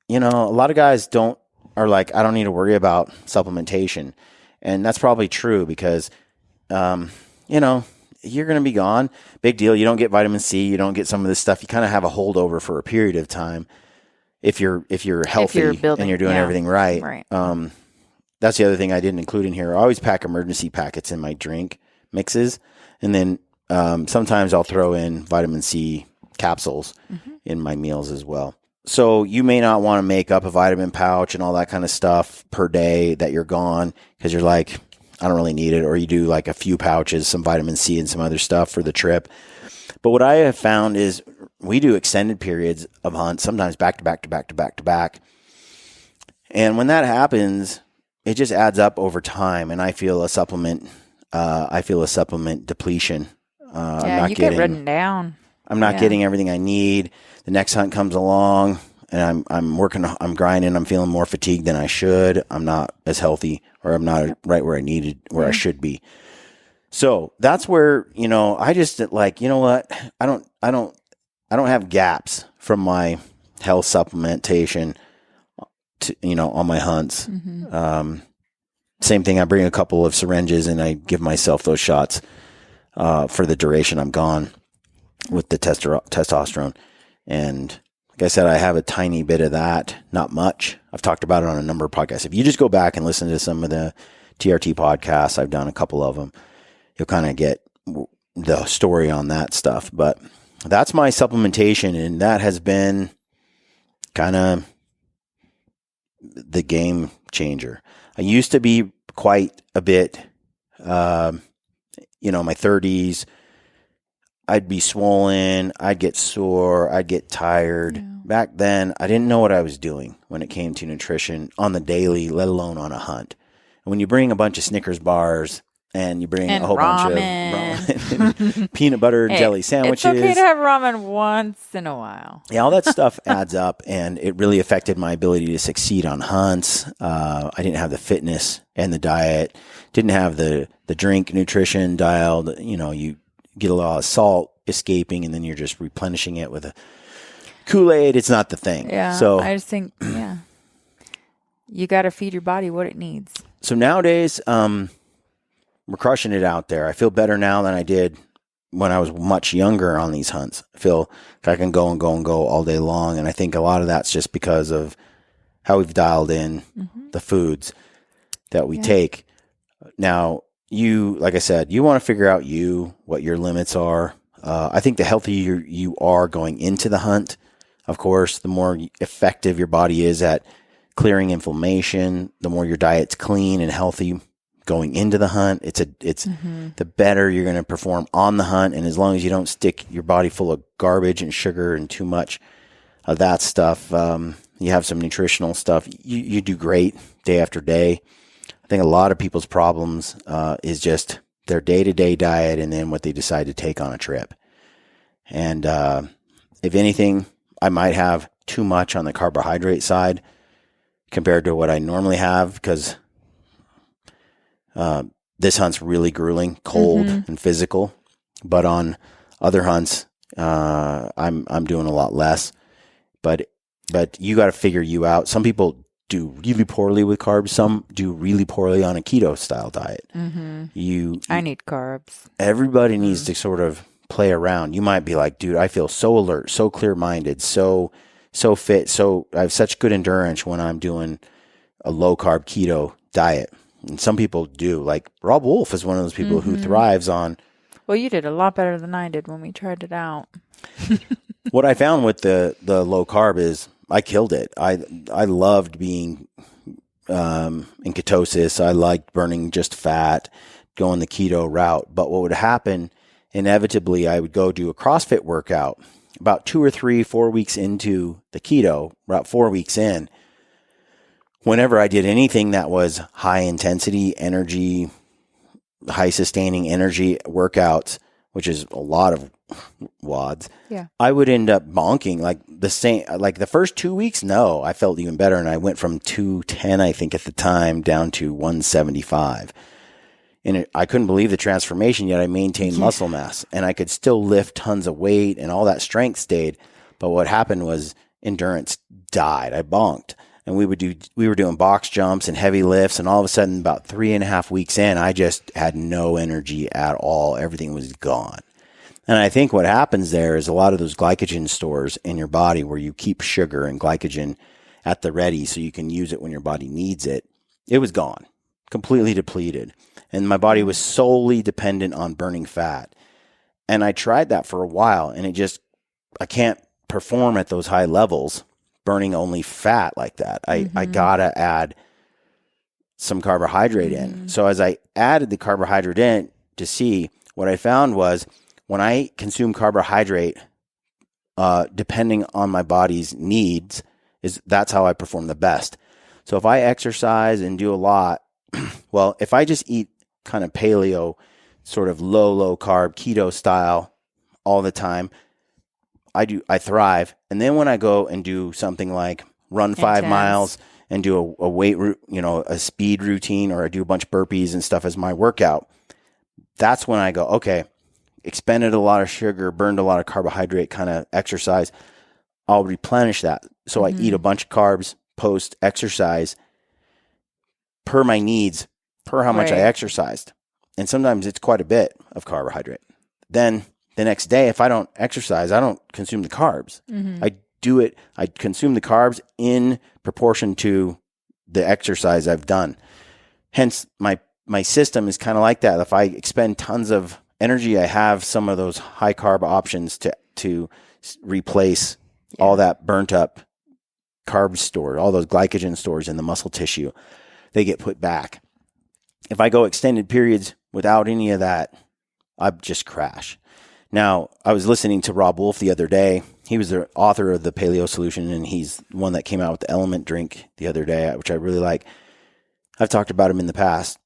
[SPEAKER 1] lot of guys are like, I don't need to worry about supplementation. And that's probably true because, you're going to be gone. Big deal. You don't get vitamin C. You don't get some of this stuff. You kind of have a holdover for a period of time if you're healthy and you're doing everything right.
[SPEAKER 2] Right.
[SPEAKER 1] That's the other thing I didn't include in here. I always pack emergency packets in my drink mixes. And then sometimes I'll throw in vitamin C capsules in my meals as well. So you may not want to make up a vitamin pouch and all that kind of stuff per day that you're gone because you're like, I don't really need it. Or you do like a few pouches, some vitamin C and some other stuff for the trip. But what I have found is we do extended periods of hunts, sometimes back to back to back to back to back. And when that happens, it just adds up over time. And I feel a supplement depletion.
[SPEAKER 2] You get ridden down.
[SPEAKER 1] I'm not getting everything I need. The next hunt comes along and I'm working, I'm grinding, I'm feeling more fatigued than I should. I'm not as healthy, or I'm not right where I should be. So that's where, I just like, you know what? I don't have gaps from my health supplementation to, on my hunts. Same thing. I bring a couple of syringes and I give myself those shots, for the duration I'm gone with the testosterone. And like I said, I have a tiny bit of that, not much. I've talked about it on a number of podcasts. If you just go back and listen to some of the TRT podcasts, I've done a couple of them, you'll kind of get the story on that stuff. But that's my supplementation, and that has been kind of the game changer. I used to be quite a bit, my 30s, I'd be swollen, I'd get sore, I'd get tired. Yeah. Back then, I didn't know what I was doing when it came to nutrition on the daily, let alone on a hunt. And when you bring a bunch of Snickers bars and you bring a whole bunch of ramen and peanut butter and jelly sandwiches.
[SPEAKER 2] It's okay to have ramen once in a while.
[SPEAKER 1] Yeah, all that stuff adds up, and it really affected my ability to succeed on hunts. I didn't have the fitness and the diet, didn't have the drink nutrition dialed. You get a lot of salt escaping, and then you're just replenishing it with a Kool-Aid. It's not the thing.
[SPEAKER 2] Yeah.
[SPEAKER 1] So
[SPEAKER 2] I just think, you got to feed your body what it needs.
[SPEAKER 1] So nowadays, we're crushing it out there. I feel better now than I did when I was much younger on these hunts. I feel like I can go and go and go all day long. And I think a lot of that's just because of how we've dialed in the foods that we take. Now, like I said, you want to figure out what your limits are. I think the healthier you are going into the hunt, of course, the more effective your body is at clearing inflammation, the more your diet's clean and healthy going into the hunt. It's the better you're going to perform on the hunt. And as long as you don't stick your body full of garbage and sugar and too much of that stuff, you have some nutritional stuff, you do great day after day. I think a lot of people's problems is just their day-to-day diet and then what they decide to take on a trip. And if anything, I might have too much on the carbohydrate side compared to what I normally have, because this hunt's really grueling, cold and physical. But on other hunts, I'm doing a lot less. But you got to figure you out. Some people do really poorly with carbs. Some do really poorly on a keto style diet.
[SPEAKER 2] I need carbs.
[SPEAKER 1] Everybody needs to sort of play around. You might be like, dude, I feel so alert, so clear-minded, so fit, so I have such good endurance when I'm doing a low-carb keto diet. And some people do. Like Rob Wolf is one of those people who thrives on.
[SPEAKER 2] Well, you did a lot better than I did when we tried it out.
[SPEAKER 1] What I found with the low carb is I killed it. I loved being in ketosis. I liked burning just fat, going the keto route. But what would happen, inevitably, I would go do a CrossFit workout about 2 or 3, 4 weeks into the keto, about 4 weeks in. Whenever I did anything that was high intensity energy, high sustaining energy workouts, which is a lot of wads, I would end up bonking like the first 2 weeks. No, I felt even better. And I went from 210, I think at the time, down to 175. And I couldn't believe the transformation, yet I maintained muscle mass and I could still lift tons of weight and all that strength stayed. But what happened was endurance died. I bonked. And we were doing box jumps and heavy lifts, and all of a sudden, about 3.5 weeks in, I just had no energy at all. Everything was gone. And I think what happens there is a lot of those glycogen stores in your body where you keep sugar and glycogen at the ready so you can use it when your body needs it. It was gone, completely depleted. And my body was solely dependent on burning fat. And I tried that for a while, and I can't perform at those high levels burning only fat like that. I gotta add some carbohydrate in. So as I added the carbohydrate in to see, what I found was when I consume carbohydrate, depending on my body's needs, that's how I perform the best. So if I exercise and do a lot, well, if I just eat kind of paleo, sort of low carb keto style all the time, I thrive. And then when I go and do something like run 5 miles and do a weight, a speed routine, or I do a bunch of burpees and stuff as my workout, that's when I go, okay, expended a lot of sugar, burned a lot of carbohydrate kind of exercise. I'll replenish that. So I eat a bunch of carbs post exercise per my needs, per how much I exercised. And sometimes it's quite a bit of carbohydrate. Then the next day, if I don't exercise, I don't consume the carbs. I consume the carbs in proportion to the exercise I've done. Hence, my system is kind of like that. If I expend tons of energy, I have some of those high carb options to replace all that burnt up carb store, all those glycogen stores in the muscle tissue. They get put back. If I go extended periods without any of that, I just crash. Now, I was listening to Rob Wolf the other day. He was the author of the Paleo Solution, and he's the one that came out with the Element drink the other day, which I really like. I've talked about him in the past.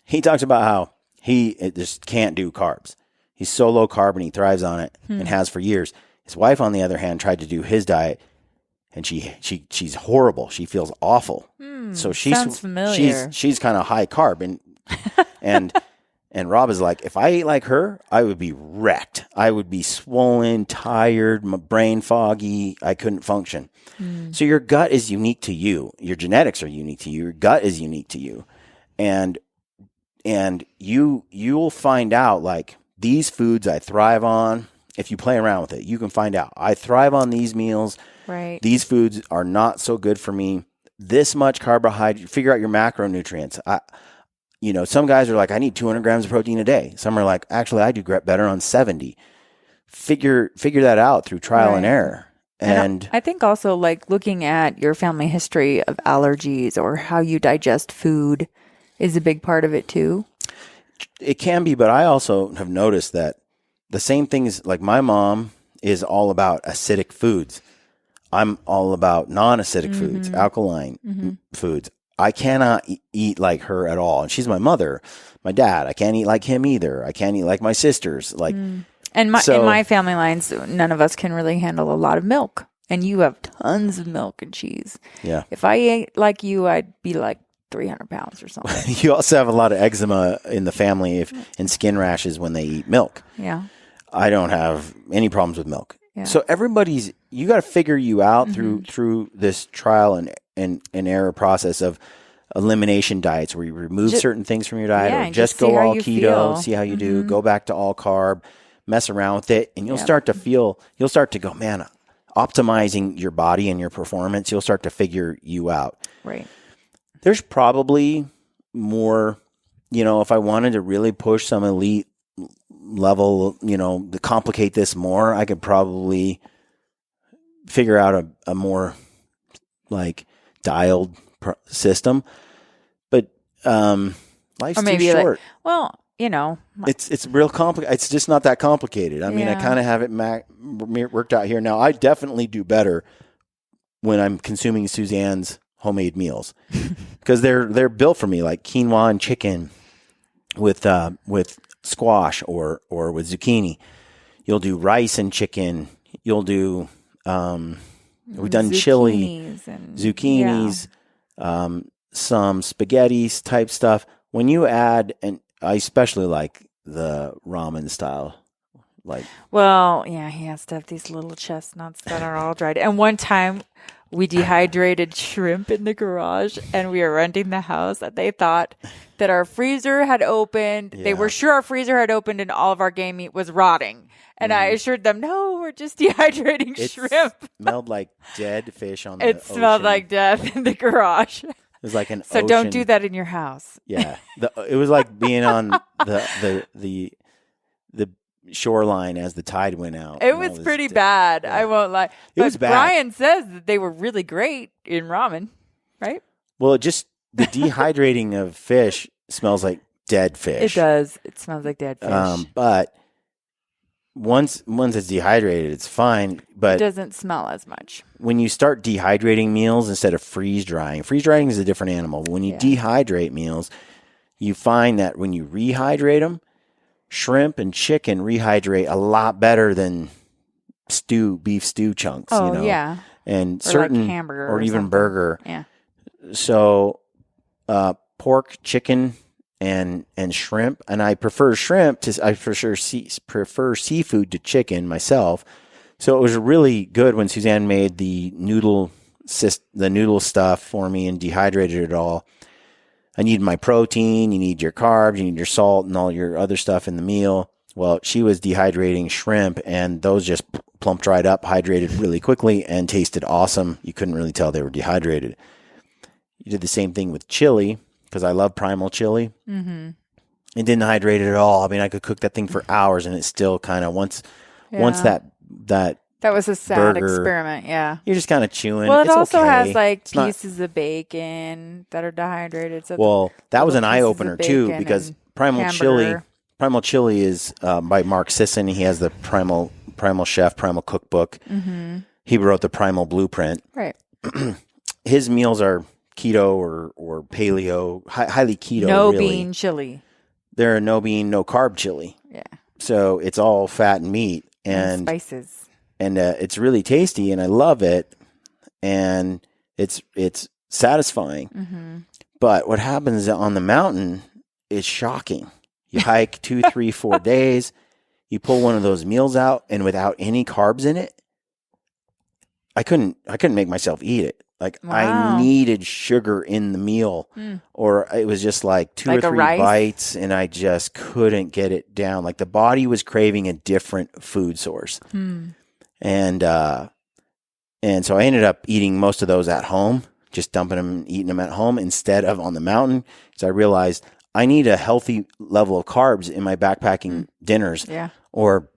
[SPEAKER 1] He talks about how he just can't do carbs. He's so low carb and he thrives on it and has for years. His wife, on the other hand, tried to do his diet, and she's horrible. She feels awful. So
[SPEAKER 2] sounds familiar.
[SPEAKER 1] She's kind of high carb, and Rob is like, if I ate like her, I would be wrecked. I would be swollen, tired, my brain foggy. I couldn't function. So your gut is unique to you. Your genetics are unique to you. Your gut is unique to you. And you'll find out, like, these foods I thrive on. If you play around with it, you can find out. I thrive on these meals.
[SPEAKER 2] Right.
[SPEAKER 1] These foods are not so good for me. This much carbohydrate. Figure out your macronutrients. Some guys are like, I need 200 grams of protein a day. Some are like, actually, I do better on 70. Figure that out through trial and error. And
[SPEAKER 2] I think also, like, looking at your family history of allergies or how you digest food is a big part of it too.
[SPEAKER 1] It can be, but I also have noticed that the same things, like my mom is all about acidic foods. I'm all about non-acidic foods, alkaline foods. I cannot eat like her at all. And she's my mother, my dad. I can't eat like him either. I can't eat like my sisters. Like,
[SPEAKER 2] And in my family lines, none of us can really handle a lot of milk. And you have tons of milk and cheese.
[SPEAKER 1] Yeah.
[SPEAKER 2] If I ate like you, I'd be like 300 pounds or something.
[SPEAKER 1] You also have a lot of eczema in the family and skin rashes when they eat milk.
[SPEAKER 2] Yeah.
[SPEAKER 1] I don't have any problems with milk.
[SPEAKER 2] Yeah.
[SPEAKER 1] So you got to figure you out through this trial and error process of elimination diets where you remove certain things from your diet or just go all keto, see how you do, go back to all carb, mess around with it, and you'll start to go, man, optimizing your body and your performance, you'll start to figure you out.
[SPEAKER 2] Right.
[SPEAKER 1] There's probably more, if I wanted to really push some elite level, to complicate this more, I could probably figure out a more like dialed system. But life's too short. It's real complicated. It's just not that complicated. I mean, I kind of have it worked out here. Now, I definitely do better when I'm consuming Suzanne's homemade meals because they're built for me, like quinoa and chicken with squash or with zucchini. You'll do rice and chicken. You'll do we've done chili, zucchinis, some spaghetti type stuff. When you add, and I especially like the ramen style.
[SPEAKER 2] He has to have these little chestnuts that are all dried. And one time we dehydrated shrimp in the garage and we were renting the house and they thought that our freezer had opened. Yeah. They were sure our freezer had opened and all of our game meat was rotting. And I assured them, no, we're just dehydrating shrimp. It
[SPEAKER 1] smelled like dead fish on the ocean.
[SPEAKER 2] It smelled like death in the garage.
[SPEAKER 1] It was like an
[SPEAKER 2] So
[SPEAKER 1] ocean.
[SPEAKER 2] don't do that in your house.
[SPEAKER 1] Yeah. It was like being on the shoreline as the tide went out.
[SPEAKER 2] It was pretty bad. Yeah. I won't lie.
[SPEAKER 1] It was bad.
[SPEAKER 2] Brian says that they were really great in ramen, right?
[SPEAKER 1] Well, the dehydrating of fish smells like dead fish.
[SPEAKER 2] It does. It smells like dead fish.
[SPEAKER 1] But once it's dehydrated, it's fine. But
[SPEAKER 2] it doesn't smell as much.
[SPEAKER 1] When you start dehydrating meals instead of freeze drying is a different animal. But when you dehydrate meals, you find that when you rehydrate them, shrimp and chicken rehydrate a lot better than beef stew chunks.
[SPEAKER 2] Oh, yeah.
[SPEAKER 1] And
[SPEAKER 2] or
[SPEAKER 1] certain
[SPEAKER 2] like hamburger
[SPEAKER 1] or even
[SPEAKER 2] something.
[SPEAKER 1] Burger.
[SPEAKER 2] Yeah.
[SPEAKER 1] So, pork, chicken, and shrimp, and I prefer shrimp prefer seafood to chicken myself. So it was really good when Suzanne made the noodle stuff for me and dehydrated it all. I need my protein, you need your carbs, you need your salt and all your other stuff in the meal. Well, she was dehydrating shrimp and those just plump dried up, hydrated really quickly and tasted awesome. You couldn't really tell they were dehydrated. You did the same thing with chili because I love primal chili. Mm-hmm. It didn't hydrate it at all. I mean, I could cook that thing for hours and it still kind of once
[SPEAKER 2] that was a sad
[SPEAKER 1] burger,
[SPEAKER 2] experiment, yeah.
[SPEAKER 1] You're just kind of chewing.
[SPEAKER 2] Well, it
[SPEAKER 1] it's
[SPEAKER 2] also
[SPEAKER 1] okay.
[SPEAKER 2] has like pieces of bacon that are dehydrated. So
[SPEAKER 1] that was an eye opener too because primal chili is by Mark Sisson. He has the primal chef, primal cookbook. Mm-hmm. He wrote the primal blueprint.
[SPEAKER 2] Right.
[SPEAKER 1] His meals are keto or paleo, highly keto.
[SPEAKER 2] No
[SPEAKER 1] really.
[SPEAKER 2] bean chili.
[SPEAKER 1] They're a no bean, no carb chili.
[SPEAKER 2] Yeah.
[SPEAKER 1] So it's all fat and meat and
[SPEAKER 2] spices.
[SPEAKER 1] And it's really tasty, and I love it, and it's satisfying. Mm-hmm. But what happens on the mountain is shocking. You hike 2, 3, 4 days, you pull one of those meals out, and without any carbs in it, I couldn't make myself eat it. Like I needed sugar in the meal, or it was just like 2 or 3 bites, and I just couldn't get it down. Like the body was craving a different food source. And so I ended up eating most of those at home, just dumping them and eating them at home instead of on the mountain. So I realized I need a healthy level of carbs in my backpacking dinners, or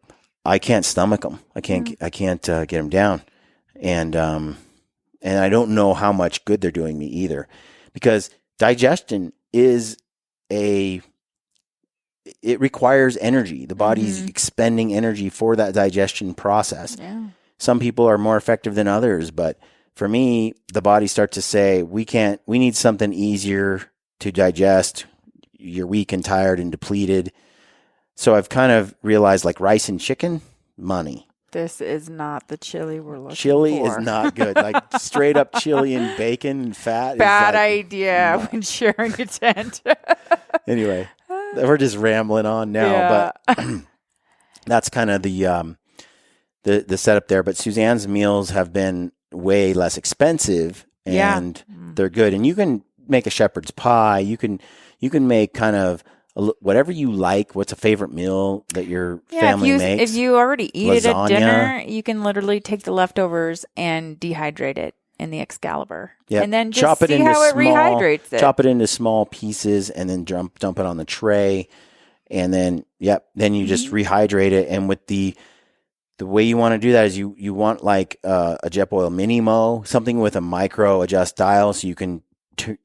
[SPEAKER 1] I can't stomach them. I can't get them down. And I don't know how much good they're doing me either, because digestion it requires energy. The body's expending energy for that digestion process. Yeah. Some people are more effective than others, but for me, the body starts to say, we need something easier to digest. You're weak and tired and depleted. So I've kind of realized like rice and chicken, money.
[SPEAKER 2] This is not the chili we're looking
[SPEAKER 1] Chili
[SPEAKER 2] for.
[SPEAKER 1] is not good. Like straight up chili and bacon and fat.
[SPEAKER 2] Bad
[SPEAKER 1] is like,
[SPEAKER 2] idea when sharing a tent.
[SPEAKER 1] Anyway, we're just rambling on now, but that's kind of the setup there. But Suzanne's meals have been way less expensive and they're good. And you can make a shepherd's pie. You can make kind of whatever you like. What's a favorite meal that your family makes?
[SPEAKER 2] If you already eat it at
[SPEAKER 1] Lasagna.
[SPEAKER 2] dinner, you can literally take the leftovers and dehydrate it in the Excalibur.
[SPEAKER 1] Yep.
[SPEAKER 2] And then just see how it rehydrates it.
[SPEAKER 1] Chop it into small pieces and then dump it on the tray. And then, then you just rehydrate it. And with the way you want to do that is you want like a Jetboil Mini Mo, something with a micro adjust dial so you can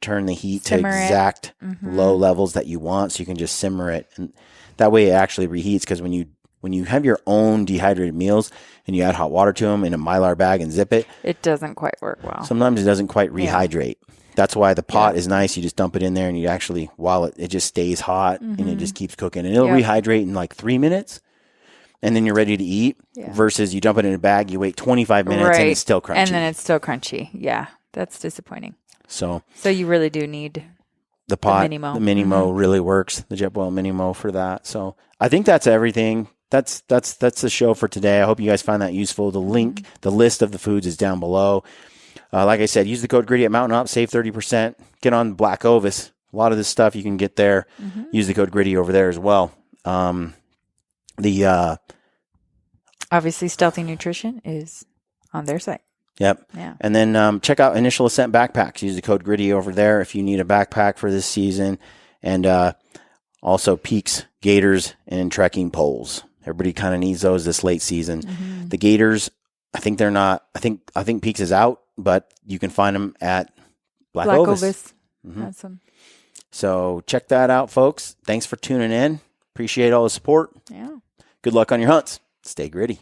[SPEAKER 1] turn the heat
[SPEAKER 2] Simmer
[SPEAKER 1] to exact low levels that you want, so you can just simmer it, and that way it actually reheats. Because when you have your own dehydrated meals and you add hot water to them in a Mylar bag and zip it
[SPEAKER 2] doesn't quite work well.
[SPEAKER 1] Sometimes it doesn't quite rehydrate. That's why the pot is nice. You just dump it in there and you actually, while it just stays hot and it just keeps cooking, and it'll rehydrate in like 3 minutes. And then you're ready to eat versus you dump it in a bag, you wait 25 minutes and it's still crunchy.
[SPEAKER 2] And then it's still crunchy. Yeah, that's disappointing.
[SPEAKER 1] So
[SPEAKER 2] you really do need
[SPEAKER 1] the pot.
[SPEAKER 2] the Mini Mo.
[SPEAKER 1] The Mini Mo really works. The Jetboil Mini Mo for that. So I think that's everything. That's the show for today. I hope you guys find that useful. The link, the list of the foods is down below. Like I said, use the code GRIDDY at Mountain Up, save 30%. Get on Black Ovis. A lot of this stuff you can get there. Use the code GRIDDY over there as well.
[SPEAKER 2] Obviously, Stealthy Nutrition is on their site.
[SPEAKER 1] Yep.
[SPEAKER 2] Yeah.
[SPEAKER 1] And then check out Initial Ascent backpacks. Use the code GRIDDY over there if you need a backpack for this season. And also Peaks, Gaiters, and trekking poles. Everybody kind of needs those this late season. The Gaiters, I think they're not. I think Peaks is out, but you can find them at Black Ovis.
[SPEAKER 2] Awesome.
[SPEAKER 1] So check that out, folks. Thanks for tuning in. Appreciate all the support.
[SPEAKER 2] Yeah.
[SPEAKER 1] Good luck on your hunts. Stay gritty.